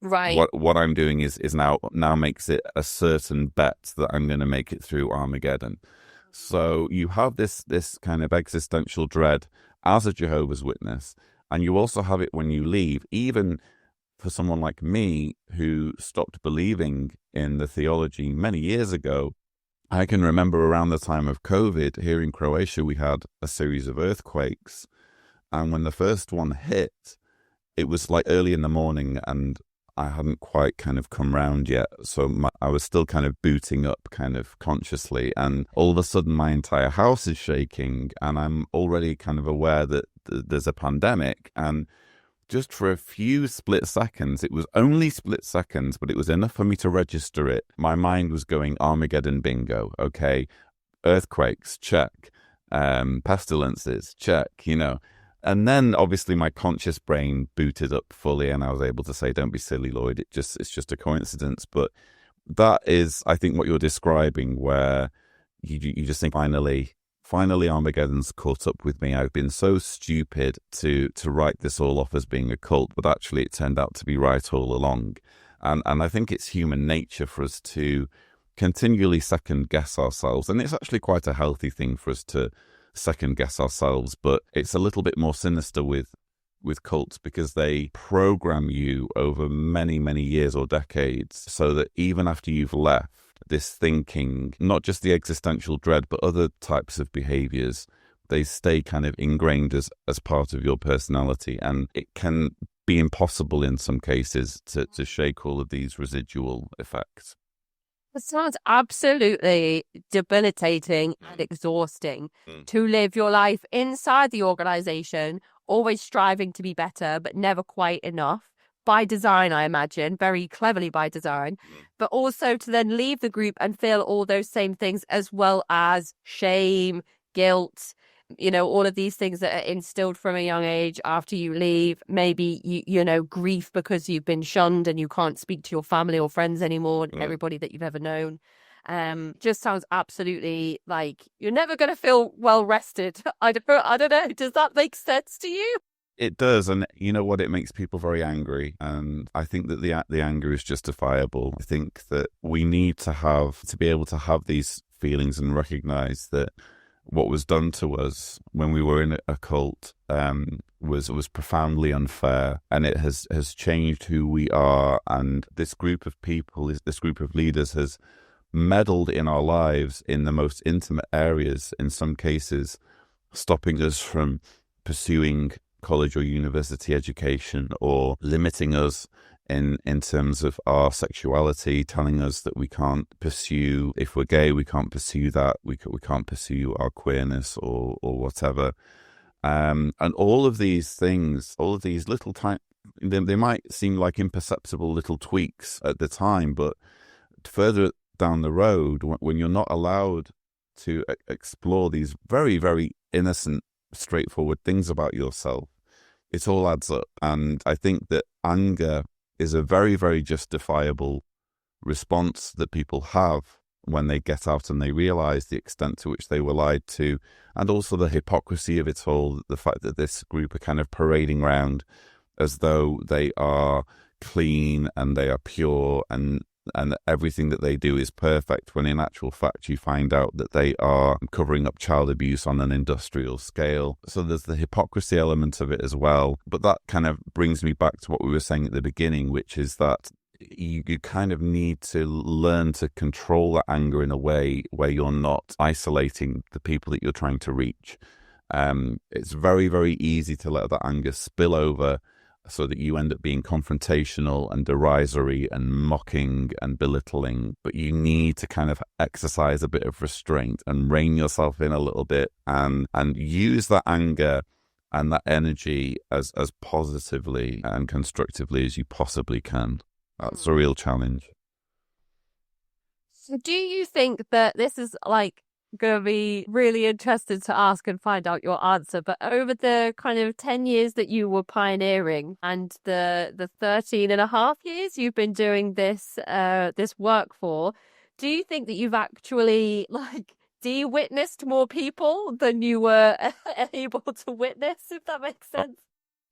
[SPEAKER 1] Right.
[SPEAKER 2] What I'm doing is now makes it a certain bet that I'm going to make it through Armageddon. So you have this kind of existential dread as a Jehovah's Witness, and you also have it when you leave. Even for someone like me who stopped believing in the theology many years ago, I can remember around the time of COVID, here in Croatia, we had a series of earthquakes. And when the first one hit, it was like early in the morning, and I hadn't quite kind of come round yet. So I was still kind of booting up kind of consciously. And all of a sudden, my entire house is shaking. And I'm already kind of aware that there's a pandemic. And just for a few split seconds, it was only split seconds, but it was enough for me to register it. My mind was going Armageddon bingo. Okay, earthquakes, check. Pestilences, check, And then obviously my conscious brain booted up fully, and I was able to say, don't be silly, Lloyd. It's just a coincidence. But that is, I think, what you're describing, where you just think, finally Armageddon's caught up with me. I've been so stupid to write this all off as being a cult, but actually it turned out to be right all along. And I think it's human nature for us to continually second guess ourselves. And it's actually quite a healthy thing for us to second guess ourselves, but it's a little bit more sinister with cults, because they program you over many, many years or decades, so that even after you've left, this thinking, not just the existential dread, but other types of behaviors, they stay kind of ingrained as part of your personality. And it can be impossible in some cases to shake all of these residual effects.
[SPEAKER 1] It sounds absolutely debilitating and exhausting to live your life inside the organization, always striving to be better, but never quite enough. By design, I imagine, very cleverly by design, but also to then leave the group and feel all those same things, as well as shame, guilt, all of these things that are instilled from a young age after you leave. Maybe, grief because you've been shunned and you can't speak to your family or friends anymore, and everybody that you've ever known. Just sounds absolutely like you're never going to feel well rested. I don't know. Does that make sense to you?
[SPEAKER 2] It does, and you know what? It makes people very angry, and I think that the anger is justifiable. I think that we need to be able to have these feelings and recognize that what was done to us when we were in a cult was profoundly unfair, and it has changed who we are. And this group of people, this group of leaders, has meddled in our lives in the most intimate areas, in some cases stopping us from pursuing college or university education, or limiting us in terms of our sexuality, telling us that we can't pursue, if we're gay, we can't pursue that, we can't pursue our queerness or whatever. And all of these things, all of these little they might seem like imperceptible little tweaks at the time, but further down the road, when you're not allowed to explore these very, very innocent, straightforward things about yourself, it all adds up. And I think that anger is a very, very justifiable response that people have when they get out and they realize the extent to which they were lied to, and also the hypocrisy of it all, the fact that this group are kind of parading around as though they are clean and they are pure and everything that they do is perfect, when in actual fact you find out that they are covering up child abuse on an industrial scale. So there's the hypocrisy element of it as well. But that kind of brings me back to what we were saying at the beginning, which is that you kind of need to learn to control that anger in a way where you're not isolating the people that you're trying to reach. It's very, very easy to let that anger spill over so that you end up being confrontational and derisory and mocking and belittling. But you need to kind of exercise a bit of restraint and rein yourself in a little bit and use that anger and that energy as positively and constructively as you possibly can. That's a real challenge.
[SPEAKER 1] So do you think that this is like going to be really interested to ask and find out your answer, but over the kind of 10 years that you were pioneering and the 13 and a half years you've been doing this this work for, do you think that you've actually like de-witnessed more people than you were able to witness, if that makes sense?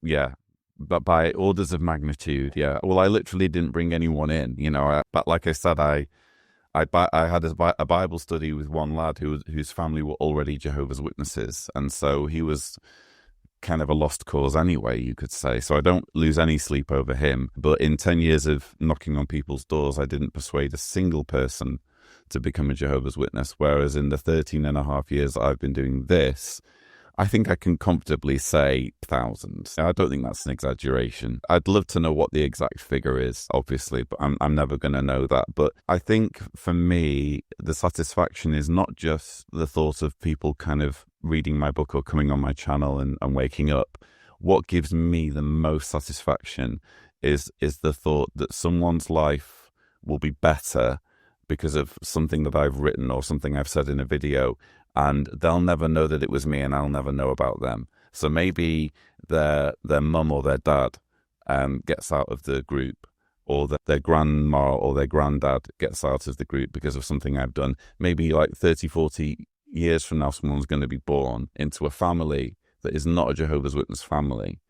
[SPEAKER 2] Yeah, but by orders of magnitude, yeah. Well, I literally didn't bring anyone in, but like I said, I had a Bible study with one lad whose family were already Jehovah's Witnesses, and so he was kind of a lost cause anyway, you could say. So I don't lose any sleep over him. But in 10 years of knocking on people's doors, I didn't persuade a single person to become a Jehovah's Witness, whereas in the 13 and a half years I've been doing this, I think I can comfortably say thousands. I don't think that's an exaggeration. I'd love to know what the exact figure is, obviously, but I'm never going to know that. But I think for me, the satisfaction is not just the thought of people kind of reading my book or coming on my channel and waking up. What gives me the most satisfaction is the thought that someone's life will be better because of something that I've written or something I've said in a video, and they'll never know that it was me and I'll never know about them. So maybe their mum or their dad gets out of the group, or their grandma or their granddad gets out of the group because of something I've done. Maybe like 30, 40 years from now, someone's going to be born into a family that is not a Jehovah's Witness family.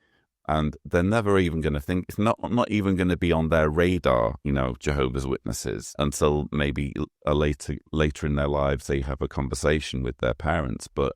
[SPEAKER 2] And they're never even going to think, it's not even going to be on their radar, Jehovah's Witnesses, until maybe later in their lives they have a conversation with their parents. But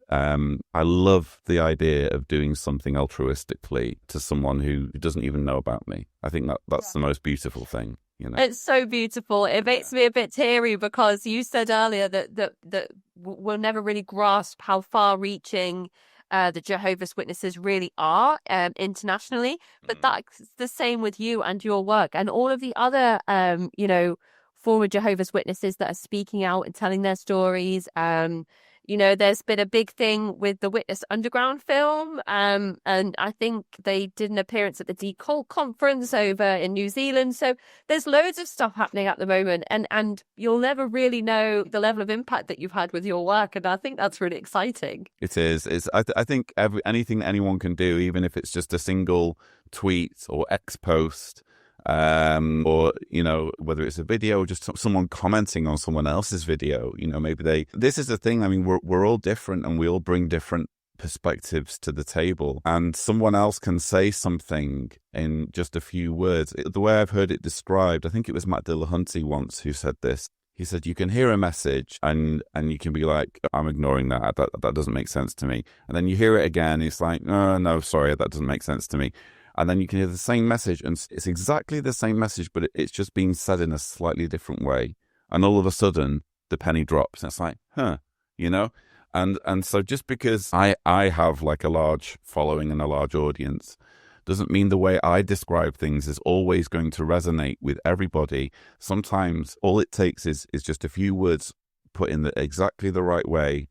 [SPEAKER 2] I love the idea of doing something altruistically to someone who doesn't even know about me. I think that's the most beautiful thing.
[SPEAKER 1] It's so beautiful. It makes me a bit teary because you said earlier that we'll never really grasp how far-reaching the Jehovah's Witnesses really are internationally, but that's the same with you and your work and all of the other, former Jehovah's Witnesses that are speaking out and telling their stories. There's been a big thing with the Witness Underground film, and I think they did an appearance at the Decult conference over in New Zealand. So there's loads of stuff happening at the moment, and you'll never really know the level of impact that you've had with your work, and I think that's really exciting.
[SPEAKER 2] It is. I think anything that anyone can do, even if it's just a single tweet or X post, or whether it's a video or just someone commenting on someone else's video, maybe this is the thing. I mean, we're all different and we all bring different perspectives to the table, and someone else can say something in just a few words. The way I've heard it described, I think it was Matt Dillahunty once who said this. He said, you can hear a message and you can be like, I'm ignoring that. That doesn't make sense to me. And then you hear it again. It's like, no, sorry, that doesn't make sense to me. And then you can hear the same message, and it's exactly the same message, but it's just being said in a slightly different way. And all of a sudden, the penny drops, and it's like, And so just because I have like a large following and a large audience doesn't mean the way I describe things is always going to resonate with everybody. Sometimes all it takes is just a few words put in exactly the right way.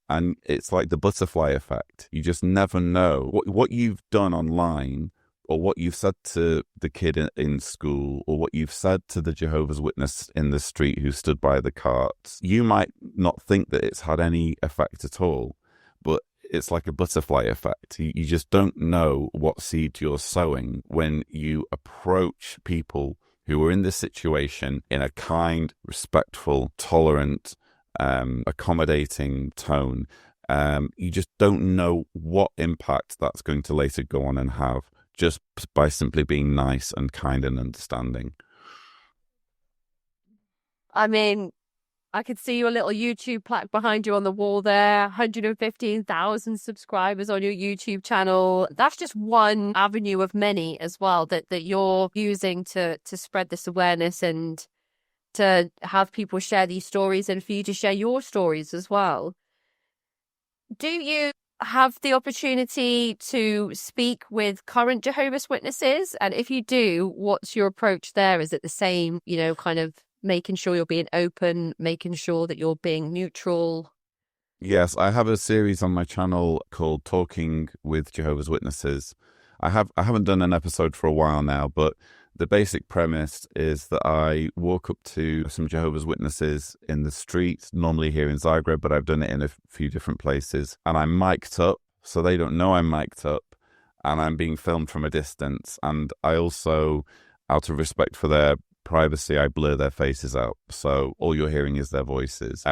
[SPEAKER 2] And it's like the butterfly effect. You just never know what you've done online, or what you've said to the kid in school, or what you've said to the Jehovah's Witness in the street who stood by the carts. You might not think that it's had any effect at all, but it's like a butterfly effect. You just don't know what seed you're sowing when you approach people who are in this situation in a kind, respectful, tolerant, accommodating tone. You just don't know what impact that's going to later go on and have, just by simply being nice and kind and understanding.
[SPEAKER 1] I mean, I could see your little YouTube plaque behind you on the wall there, 115,000 subscribers on your YouTube channel. That's just one avenue of many as well that you're using to spread this awareness and to have people share these stories and for you to share your stories as well. Do you have the opportunity to speak with current Jehovah's Witnesses? And if you do, what's your approach there? Is it the same, kind of making sure you're being open, making sure that you're being neutral?
[SPEAKER 2] Yes, I have a series on my channel called Talking with Jehovah's Witnesses. I haven't done an episode for a while now, but the basic premise is that I walk up to some Jehovah's Witnesses in the street, normally here in Zagreb, but I've done it in a few different places, and I'm mic'd up, so they don't know I'm mic'd up, and I'm being filmed from a distance. And I also, out of respect for their privacy, I blur their faces out, so all you're hearing is their voices.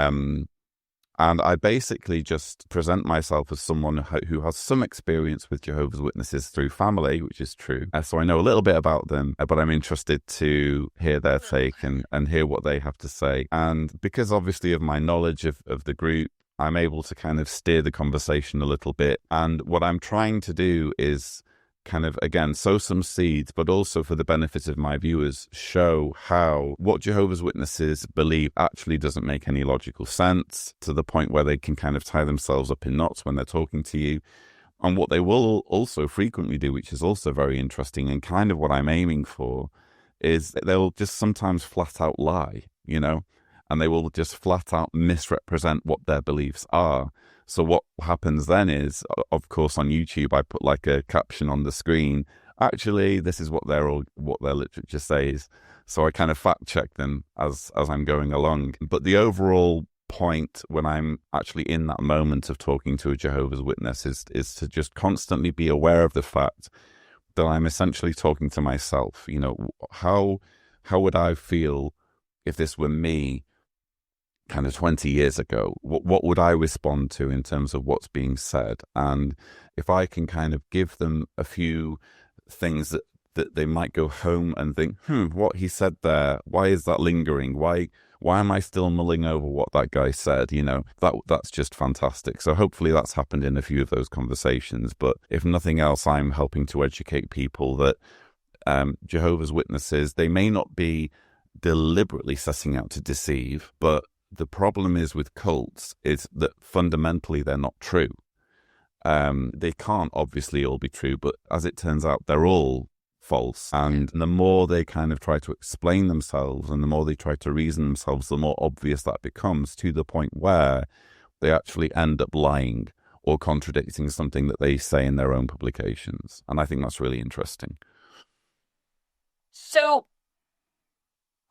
[SPEAKER 2] And I basically just present myself as someone who has some experience with Jehovah's Witnesses through family, which is true. So I know a little bit about them, but I'm interested to hear their take and hear what they have to say. And because obviously of my knowledge of the group, I'm able to kind of steer the conversation a little bit. And what I'm trying to do is kind of, again, sow some seeds, but also for the benefit of my viewers, show how what Jehovah's Witnesses believe actually doesn't make any logical sense, to the point where they can kind of tie themselves up in knots when they're talking to you. And what they will also frequently do, which is also very interesting and kind of what I'm aiming for, is that they'll just sometimes flat out lie, and they will just flat out misrepresent what their beliefs are. So what happens then is, of course, on YouTube, I put like a caption on the screen. Actually, this is what their literature says. So I kind of fact check them as I'm going along. But the overall point when I'm actually in that moment of talking to a Jehovah's Witness is to just constantly be aware of the fact that I'm essentially talking to myself. How would I feel if this were me kind of 20 years ago? What would I respond to in terms of what's being said? And if I can kind of give them a few things that they might go home and think, what he said there, why is that lingering? Why am I still mulling over what that guy said? That's just fantastic. So hopefully that's happened in a few of those conversations. But if nothing else, I'm helping to educate people that Jehovah's Witnesses, they may not be deliberately setting out to deceive, but the problem is with cults is that fundamentally they're not true. They can't obviously all be true, but as it turns out, they're all false. And the more they kind of try to explain themselves and the more they try to reason themselves, the more obvious that becomes, to the point where they actually end up lying or contradicting something that they say in their own publications. And I think that's really interesting.
[SPEAKER 1] So,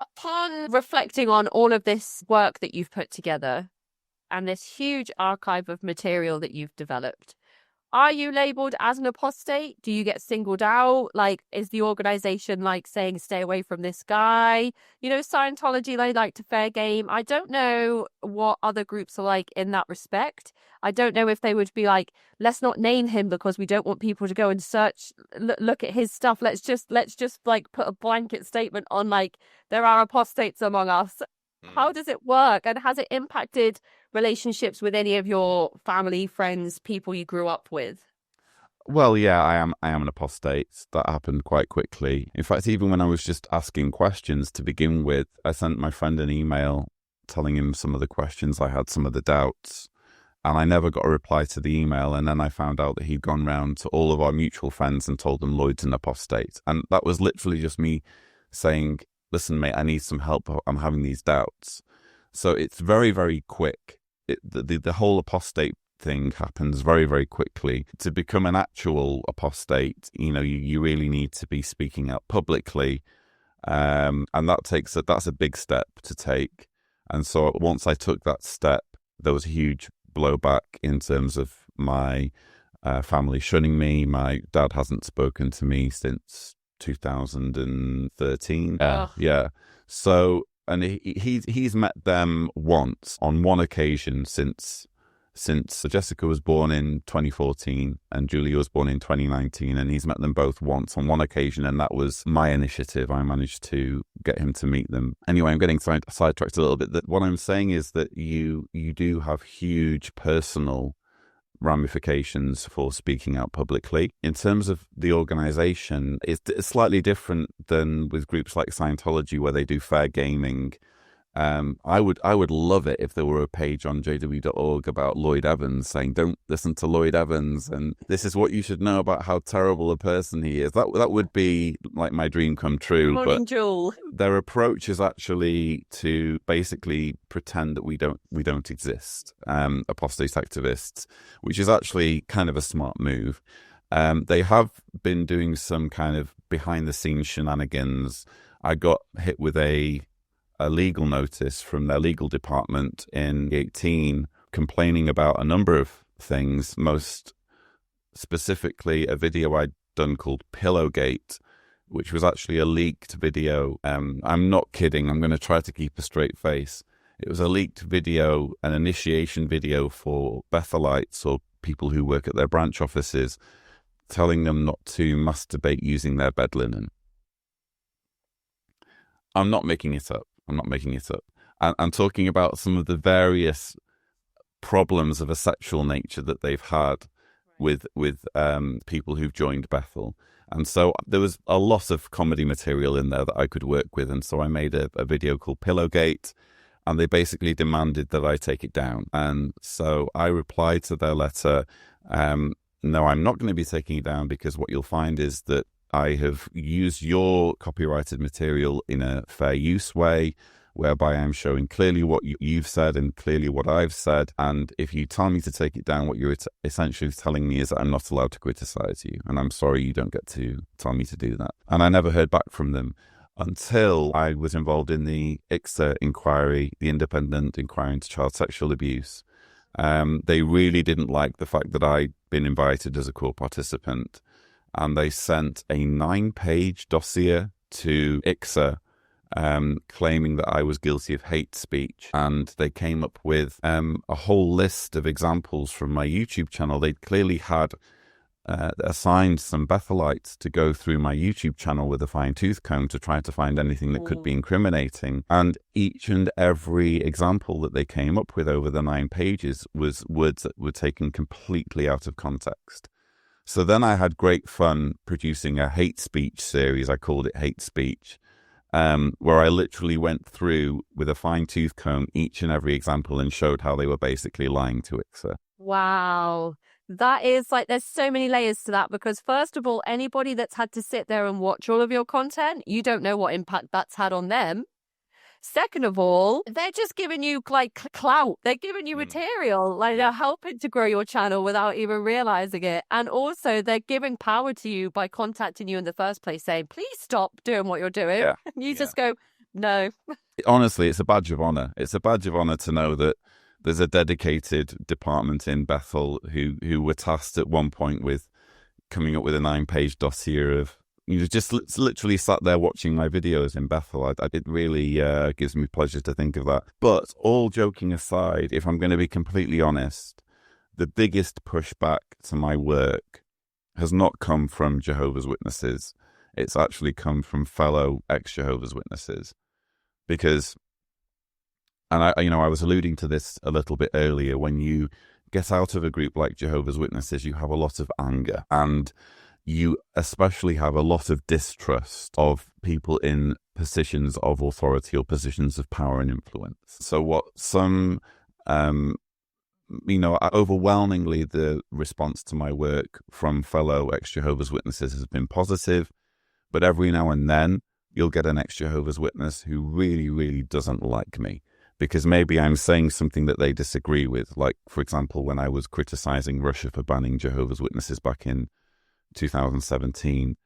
[SPEAKER 1] upon reflecting on all of this work that you've put together and this huge archive of material that you've developed, are you labeled as an apostate? Do you get singled out? Like, is the organization saying, stay away from this guy? Scientology, they like to fair game. I don't know what other groups are like in that respect. I don't know if they would be like, let's not name him because we don't want people to go and search, look at his stuff. Let's just put a blanket statement on there are apostates among us. How does it work? And has it impacted relationships with any of your family, friends, people you grew up with?
[SPEAKER 2] Well, yeah, I am an apostate. That happened quite quickly. In fact, even when I was just asking questions to begin with, I sent my friend an email telling him some of the questions I had, some of the doubts, and I never got a reply to the email. And then I found out that he'd gone round to all of our mutual friends and told them Lloyd's an apostate. And that was literally just me saying, listen, mate, I need some help. I'm having these doubts. So it's very, very quick. The whole apostate thing happens very, very quickly. To become an actual apostate, you really need to be speaking out publicly. And that's a big step to take. And so once I took that step, there was a huge blowback in terms of my family shunning me. My dad hasn't spoken to me since 2013. Yeah. So, and he's met them once on one occasion since Jessica was born in 2014 and Julia was born in 2019, and he's met them both once on one occasion, and that was my initiative. I managed to get him to meet them. Anyway, I'm getting sidetracked a little bit. That what I'm saying is that you do have huge personal ramifications for speaking out publicly. In terms of the organization, it's slightly different than with groups like Scientology, where they do fair gaming I would love it if there were a page on jw.org about Lloyd Evans saying, don't listen to Lloyd Evans, and this is what you should know about how terrible a person he is. That would be like my dream come true.
[SPEAKER 1] Morning, Jewel.
[SPEAKER 2] Their approach is actually to basically pretend that we don't exist, apostate activists, which is actually kind of a smart move. They have been doing some kind of behind the scenes shenanigans. I got hit with a legal notice from their legal department in 2018 complaining about a number of things, most specifically a video I'd done called Pillowgate, which was actually a leaked video. I'm not kidding. I'm going to try to keep a straight face. It was a leaked video, an initiation video for Bethelites or people who work at their branch offices, telling them not to masturbate using their bed linen. I'm not making it up. I'm talking about some of the various problems of a sexual nature that they've had with people who've joined Bethel. And so there was a lot of comedy material in there that I could work with. And so I made a video called Pillowgate, and they basically demanded that I take it down. And so I replied to their letter, no, I'm not going to be taking it down, because what you'll find is that I have used your copyrighted material in a fair use way, whereby I'm showing clearly what you've said and clearly what I've said. And if you tell me to take it down, what you're essentially telling me is that I'm not allowed to criticize you. And I'm sorry you don't get to tell me to do that. And I never heard back from them until I was involved in the ICSA inquiry, the Independent Inquiry into Child Sexual Abuse. They really didn't like the fact that I'd been invited as a core participant. And they sent a 9-page dossier to ICSA claiming that I was guilty of hate speech. And they came up with a whole list of examples from my YouTube channel. They clearly had assigned some Bethelites to go through my YouTube channel with a fine-tooth comb to try to find anything that could be incriminating. And each and every example that they came up with over the 9 pages was words that were taken completely out of context. So then I had great fun producing a hate speech series. I called it Hate Speech, where I literally went through with a fine-tooth comb each and every example and showed how they were basically lying to ICSA.
[SPEAKER 1] Wow. That is like, there's so many layers to that, because first of all, anybody that's had to sit there and watch all of your content, you don't know what impact that's had on them. Second of all, they're just giving you like clout. They're giving you material, like they're helping to grow your channel without even realizing it. And also they're giving power to you by contacting you in the first place, saying, please stop doing what you're doing. Yeah. You just go, no.
[SPEAKER 2] Honestly, it's a badge of honor. It's a badge of honor to know that there's a dedicated department in Bethel who were tasked at one point with coming up with a 9-page dossier of, you know, just literally sat there watching my videos in Bethel. It really gives me pleasure to think of that. But all joking aside, if I'm going to be completely honest, the biggest pushback to my work has not come from Jehovah's Witnesses. It's actually come from fellow ex-Jehovah's Witnesses. Because, and I was alluding to this a little bit earlier, when you get out of a group like Jehovah's Witnesses, you have a lot of anger, and you especially have a lot of distrust of people in positions of authority or positions of power and influence. So what some, overwhelmingly the response to my work from fellow ex-Jehovah's Witnesses has been positive, but every now and then you'll get an ex-Jehovah's Witness who really, really doesn't like me, because maybe I'm saying something that they disagree with. Like, for example, when I was criticizing Russia for banning Jehovah's Witnesses back in 2017,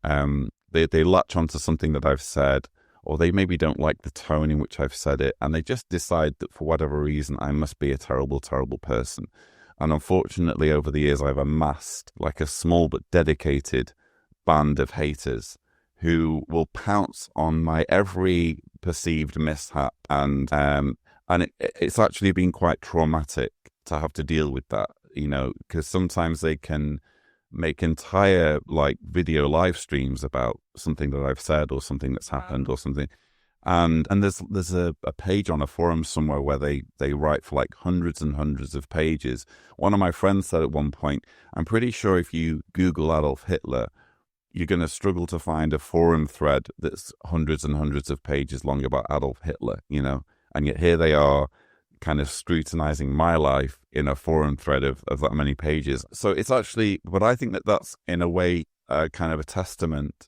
[SPEAKER 2] they latch onto something that I've said, or they maybe don't like the tone in which I've said it, and they just decide that for whatever reason I must be a terrible, terrible person. And unfortunately, over the years, I've amassed like a small but dedicated band of haters who will pounce on my every perceived mishap, and it's actually been quite traumatic to have to deal with that, because sometimes they can make entire like video live streams about something that I've said or something that's happened or something. And there's a page on a forum somewhere where they write for like hundreds and hundreds of pages. One of my friends said at one point, I'm pretty sure if you Google Adolf Hitler, you're going to struggle to find a forum thread that's hundreds and hundreds of pages long about Adolf Hitler, And yet here they are kind of scrutinizing my life in a forum thread of that many pages. So it's actually, but I think that that's in a way kind of a testament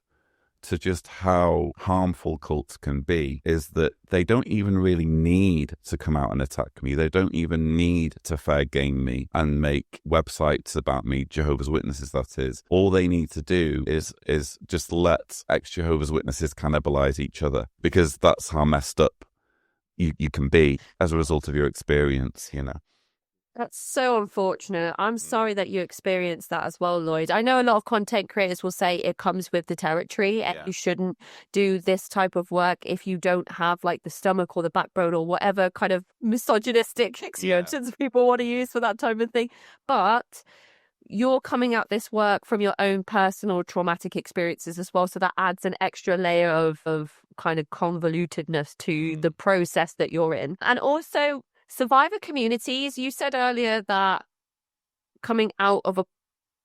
[SPEAKER 2] to just how harmful cults can be, is that they don't even really need to come out and attack me. They don't even need to fair game me and make websites about me, Jehovah's Witnesses that is. All they need to do is just let ex-Jehovah's Witnesses cannibalize each other, because that's how messed up you can be as a result of your experience, you know.
[SPEAKER 1] That's so unfortunate. I'm sorry that you experienced that as well, Lloyd. I know a lot of content creators will say it comes with the territory and you shouldn't do this type of work if you don't have like the stomach or the backbone or whatever kind of misogynistic expressions people want to use for that type of thing. But you're coming at this work from your own personal traumatic experiences as well. So that adds an extra layer of kind of convolutedness to the process that you're in. And also, survivor communities, you said earlier that coming out of a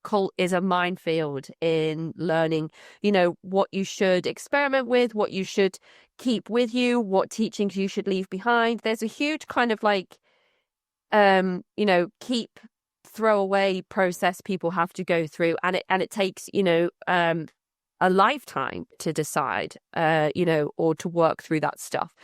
[SPEAKER 1] cult is a minefield in learning, you know, what you should experiment with, what you should keep with you, what teachings you should leave behind. There's a huge kind of like, you know, keep, throw away process people have to go through. And it takes, you know, a lifetime to decide, you know, or to work through that stuff.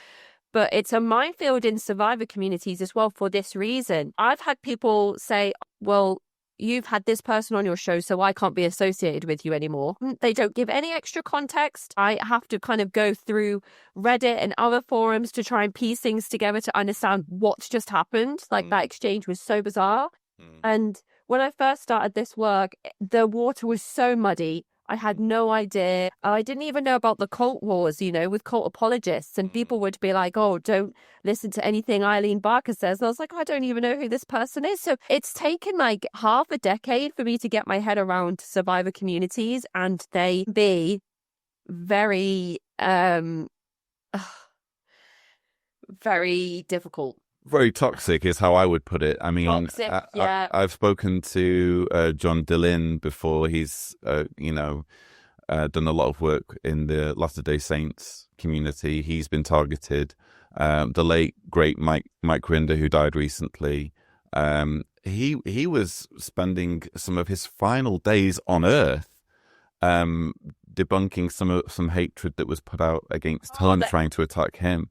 [SPEAKER 1] But it's a minefield in survivor communities as well for this reason. I've had people say, well, you've had this person on your show, so I can't be associated with you anymore. They don't give any extra context. I have to kind of go through Reddit and other forums to try and piece things together to understand what's just happened. Like that exchange was so bizarre. And when I first started this work, the water was so muddy. I had no idea. I didn't even know about the cult wars, you know, with cult apologists. And people would be like, oh, don't listen to anything Eileen Barker says. And I was like, I don't even know who this person is. So it's taken like half a decade for me to get my head around survivor communities, and they be very, very difficult.
[SPEAKER 2] Very toxic is how I would put it. I mean,
[SPEAKER 1] toxic,
[SPEAKER 2] I've spoken to John Dillon before. He's, you know, done a lot of work in the Latter-day Saints community. He's been targeted. The late, great Mike Rinder, who died recently, he was spending some of his final days on Earth debunking some hatred that was put out against him, trying to attack him.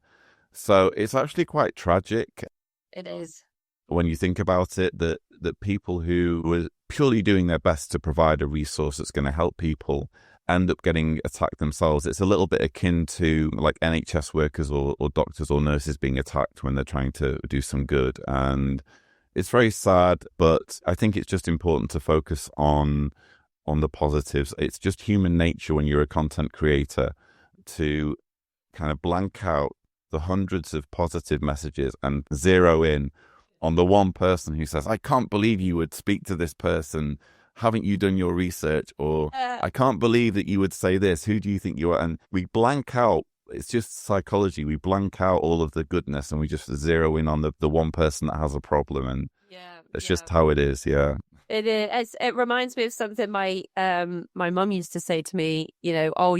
[SPEAKER 2] So it's actually quite tragic.
[SPEAKER 1] It is.
[SPEAKER 2] When you think about it, that people who were purely doing their best to provide a resource that's going to help people end up getting attacked themselves. It's a little bit akin to like NHS workers or doctors or nurses being attacked when they're trying to do some good. And it's very sad, but I think it's just important to focus on the positives. It's just human nature when you're a content creator to kind of blank out the hundreds of positive messages and zero in on the one person who says, I can't believe you would speak to this person. Haven't you done your research? Or I can't believe that you would say this. Who do you think you are? And we blank out. It's just psychology. We blank out all of the goodness and we just zero in on the one person that has a problem. And it's just how it is. Yeah.
[SPEAKER 1] It is. It reminds me of something my mum used to say to me, you know, oh,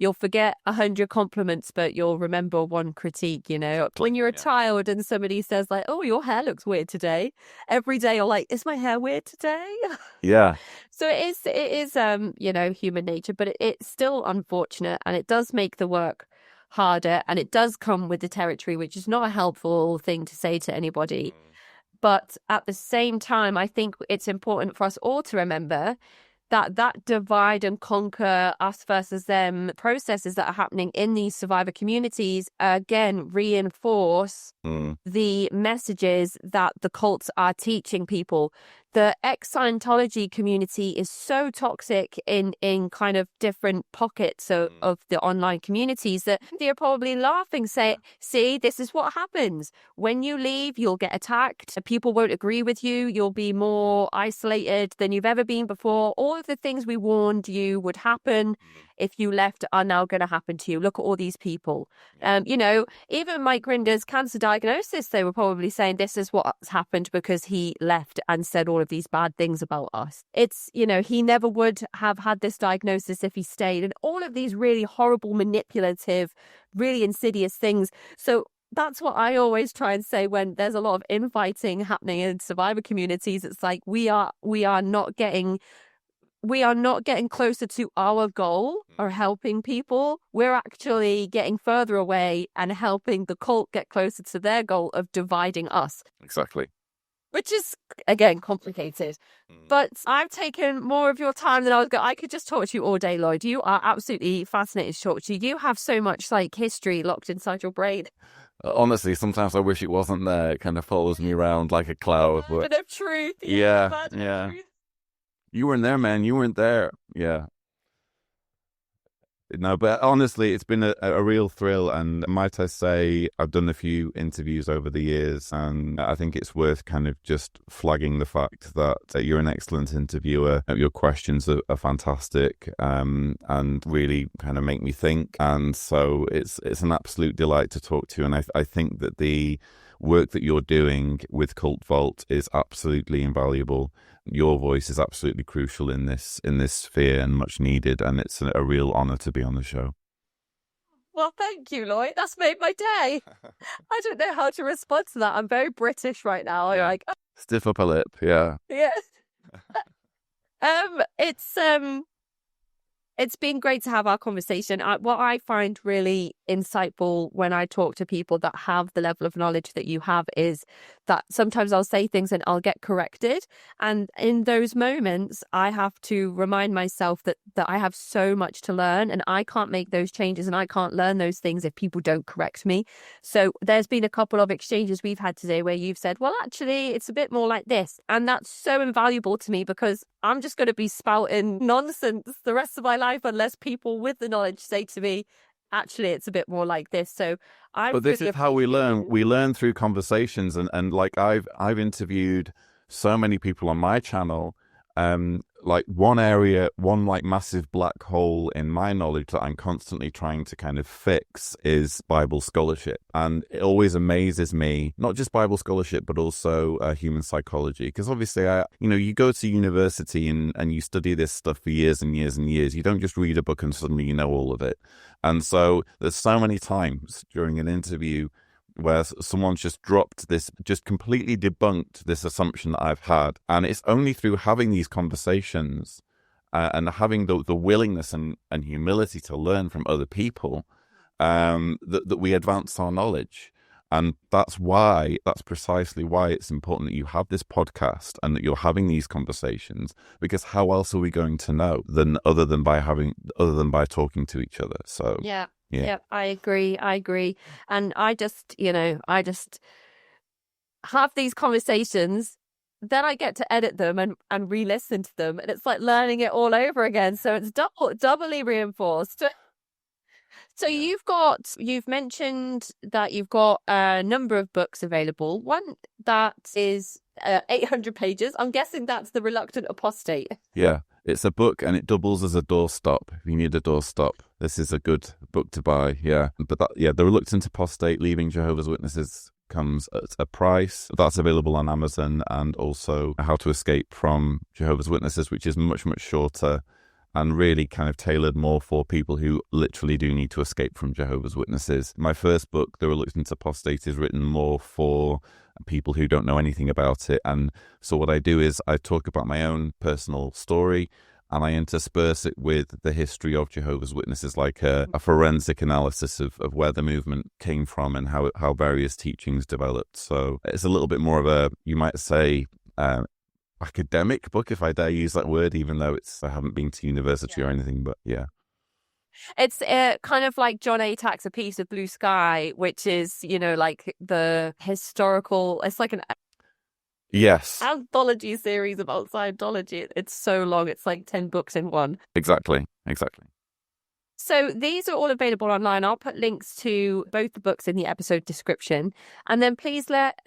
[SPEAKER 1] you'll forget 100 compliments, but you'll remember one critique, you know. When you're a child and somebody says like, oh, your hair looks weird today. Every day you're like, is my hair weird today?
[SPEAKER 2] Yeah.
[SPEAKER 1] So it is, you know, human nature, but it's still unfortunate, and it does make the work harder, and it does come with the territory, which is not a helpful thing to say to anybody. But at the same time, I think it's important for us all to remember that divide and conquer, us versus them processes that are happening in these survivor communities, again, reinforce the messages that the cults are teaching people. The ex-Scientology community is so toxic in kind of different pockets of the online communities that they're probably laughing, say, see, this is what happens. When you leave, you'll get attacked. People won't agree with you. You'll be more isolated than you've ever been before. All of the things we warned you would happen if you left are now going to happen to you. Look at all these people. You know, even Mike Rinder's cancer diagnosis, they were probably saying this is what's happened because he left and said all of these bad things about us. It's, you know, he never would have had this diagnosis if he stayed, and all of these really horrible, manipulative, really insidious things. So that's what I always try and say when there's a lot of infighting happening in survivor communities. It's like we are not getting closer to our goal or helping people. We're actually getting further away and helping the cult get closer to their goal of dividing us.
[SPEAKER 2] Exactly.
[SPEAKER 1] Which is, again, complicated. But I've taken more of your time than I was going. I could just talk to you all day, Lloyd. You are absolutely fascinating to talk to. You have so much like history locked inside your brain.
[SPEAKER 2] Honestly, sometimes I wish it wasn't there. It kind of follows me around like a cloud.
[SPEAKER 1] A bit of truth.
[SPEAKER 2] Yeah. Truth. You weren't there, man. You weren't there. Yeah. No, but honestly, it's been a real thrill. And might I say, I've done a few interviews over the years, and I think it's worth kind of just flagging the fact that you're an excellent interviewer. Your questions are fantastic, and really kind of make me think. And so it's an absolute delight to talk to you. And I think that the work that you're doing with Cult Vault is absolutely invaluable. Your voice is absolutely crucial in this sphere and much needed, and it's a real honor to be on the show.
[SPEAKER 1] Well, thank you, Lloyd. That's made my day. I don't know how to respond to that. I'm very British right now. I'm like,
[SPEAKER 2] stiff upper lip, yeah.
[SPEAKER 1] Yes. It's been great to have our conversation. What I find really insightful when I talk to people that have the level of knowledge that you have is that sometimes I'll say things and I'll get corrected. And in those moments, I have to remind myself that I have so much to learn, and I can't make those changes and I can't learn those things if people don't correct me. So there's been a couple of exchanges we've had today where you've said, well, actually, it's a bit more like this. And that's so invaluable to me because I'm just going to be spouting nonsense the rest of my life unless people with the knowledge say to me, actually, it's a bit more like this. So
[SPEAKER 2] But this is how we learn. We learn through conversations. And like I've interviewed so many people on my channel. Like one like massive black hole in my knowledge that I'm constantly trying to kind of fix is Bible scholarship. And it always amazes me, not just Bible scholarship, but also human psychology. Because obviously, you go to university and you study this stuff for years and years and years. You don't just read a book and suddenly you know all of it. And so there's so many times during an interview where someone's just dropped this, just completely debunked this assumption that I've had. And it's only through having these conversations and having the willingness and humility to learn from other people that we advance our knowledge. And that's precisely why it's important that you have this podcast and that you're having these conversations, because how else are we going to know other than by talking to each other? So
[SPEAKER 1] yeah, I agree. And I just have these conversations, then I get to edit them and re-listen to them. And it's like learning it all over again. So it's doubly reinforced. So you've mentioned that you've got a number of books available. One that is 800 pages. I'm guessing that's The Reluctant Apostate.
[SPEAKER 2] Yeah, it's a book and it doubles as a doorstop. If you need a doorstop, this is a good book to buy. Yeah, but The Reluctant Apostate, Leaving Jehovah's Witnesses comes at a price. That's available on Amazon, and also How to Escape from Jehovah's Witnesses, which is much, much shorter and really kind of tailored more for people who literally do need to escape from Jehovah's Witnesses. My first book, The Reluctant Apostate, is written more for people who don't know anything about it. And so what I do is I talk about my own personal story and I intersperse it with the history of Jehovah's Witnesses, like a forensic analysis of where the movement came from and how various teachings developed. So it's a little bit more of a, you might say, academic book, if I dare use that word, even though I haven't been to university or anything, but yeah.
[SPEAKER 1] It's kind of like John Atack's A Piece of Blue Sky, which is, like the historical, it's like an anthology series about Scientology. It's so long, it's like 10 books in one.
[SPEAKER 2] Exactly.
[SPEAKER 1] So these are all available online. I'll put links to both the books in the episode description. And then please let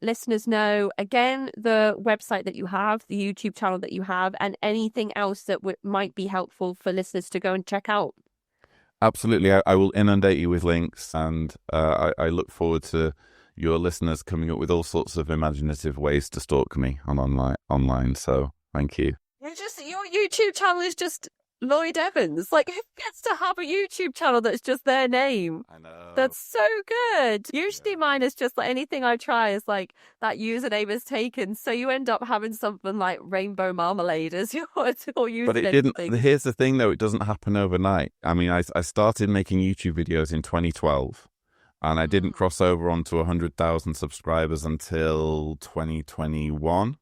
[SPEAKER 1] listeners know, again, the website that you have, the YouTube channel that you have, and anything else that might be helpful for listeners to go and check out.
[SPEAKER 2] Absolutely. I will inundate you with links, and I look forward to your listeners coming up with all sorts of imaginative ways to stalk me online. So thank you.
[SPEAKER 1] Your YouTube channel is just Lloyd Evans. Like, who gets to have a YouTube channel that's just their name?
[SPEAKER 2] I know.
[SPEAKER 1] That's so good. Usually mine is just like anything I try is like that username is taken. So you end up having something like Rainbow Marmalade as your username.
[SPEAKER 2] But it didn't. Here's the thing, though. It doesn't happen overnight. I mean, I started making YouTube videos in 2012, and I didn't cross over onto 100,000 subscribers until 2021.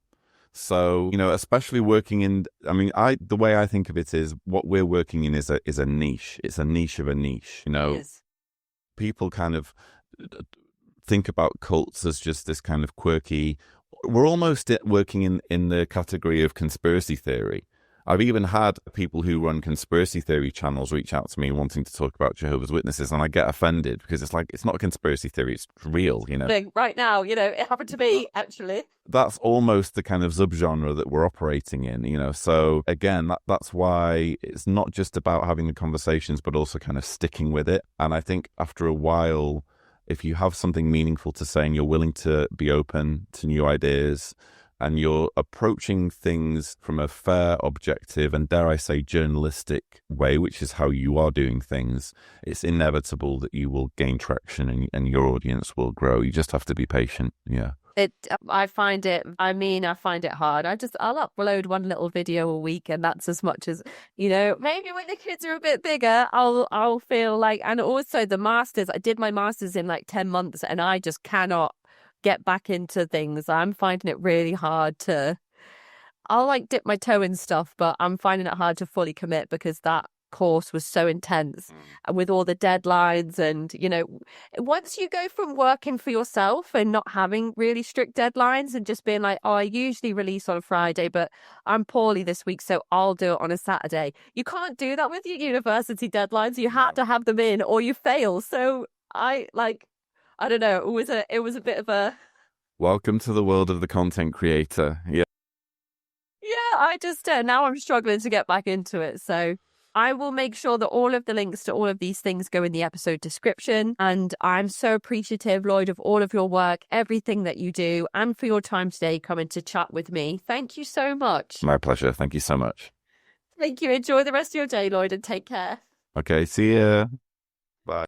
[SPEAKER 2] So, especially working in, I mean, the way I think of it is what we're working in is a niche. It's a niche of a niche,
[SPEAKER 1] Yes.
[SPEAKER 2] People kind of think about cults as just this kind of quirky, we're almost working in the category of conspiracy theory. I've even had people who run conspiracy theory channels reach out to me wanting to talk about Jehovah's Witnesses, and I get offended because it's like, it's not a conspiracy theory, it's real,
[SPEAKER 1] Right now, it happened to me, actually.
[SPEAKER 2] That's almost the kind of subgenre that we're operating in, So again, that's why it's not just about having the conversations, but also kind of sticking with it. And I think after a while, if you have something meaningful to say and you're willing to be open to new ideas, and you're approaching things from a fair, objective, and dare I say, journalistic way, which is how you are doing things, it's inevitable that you will gain traction and your audience will grow. You just have to be patient. Yeah.
[SPEAKER 1] I find it hard. I'll upload one little video a week, and that's as much as, maybe when the kids are a bit bigger, I'll feel like, and also the masters, I did my masters in like 10 months and I just cannot get back into things. I'm finding it really hard I'll like dip my toe in stuff, but I'm finding it hard to fully commit because that course was so intense with all the deadlines. And, once you go from working for yourself and not having really strict deadlines and just being like, oh, I usually release on a Friday, but I'm poorly this week, so I'll do it on a Saturday. You can't do that with your university deadlines. You have to have them in or you fail. So I don't know. It was a bit of a...
[SPEAKER 2] Welcome to the world of the content creator. Yeah.
[SPEAKER 1] Yeah, I just, now I'm struggling to get back into it. So I will make sure that all of the links to all of these things go in the episode description. And I'm so appreciative, Lloyd, of all of your work, everything that you do, and for your time today coming to chat with me. Thank you so much.
[SPEAKER 2] My pleasure. Thank you so much.
[SPEAKER 1] Thank you. Enjoy the rest of your day, Lloyd, and take care.
[SPEAKER 2] Okay, see ya. Bye.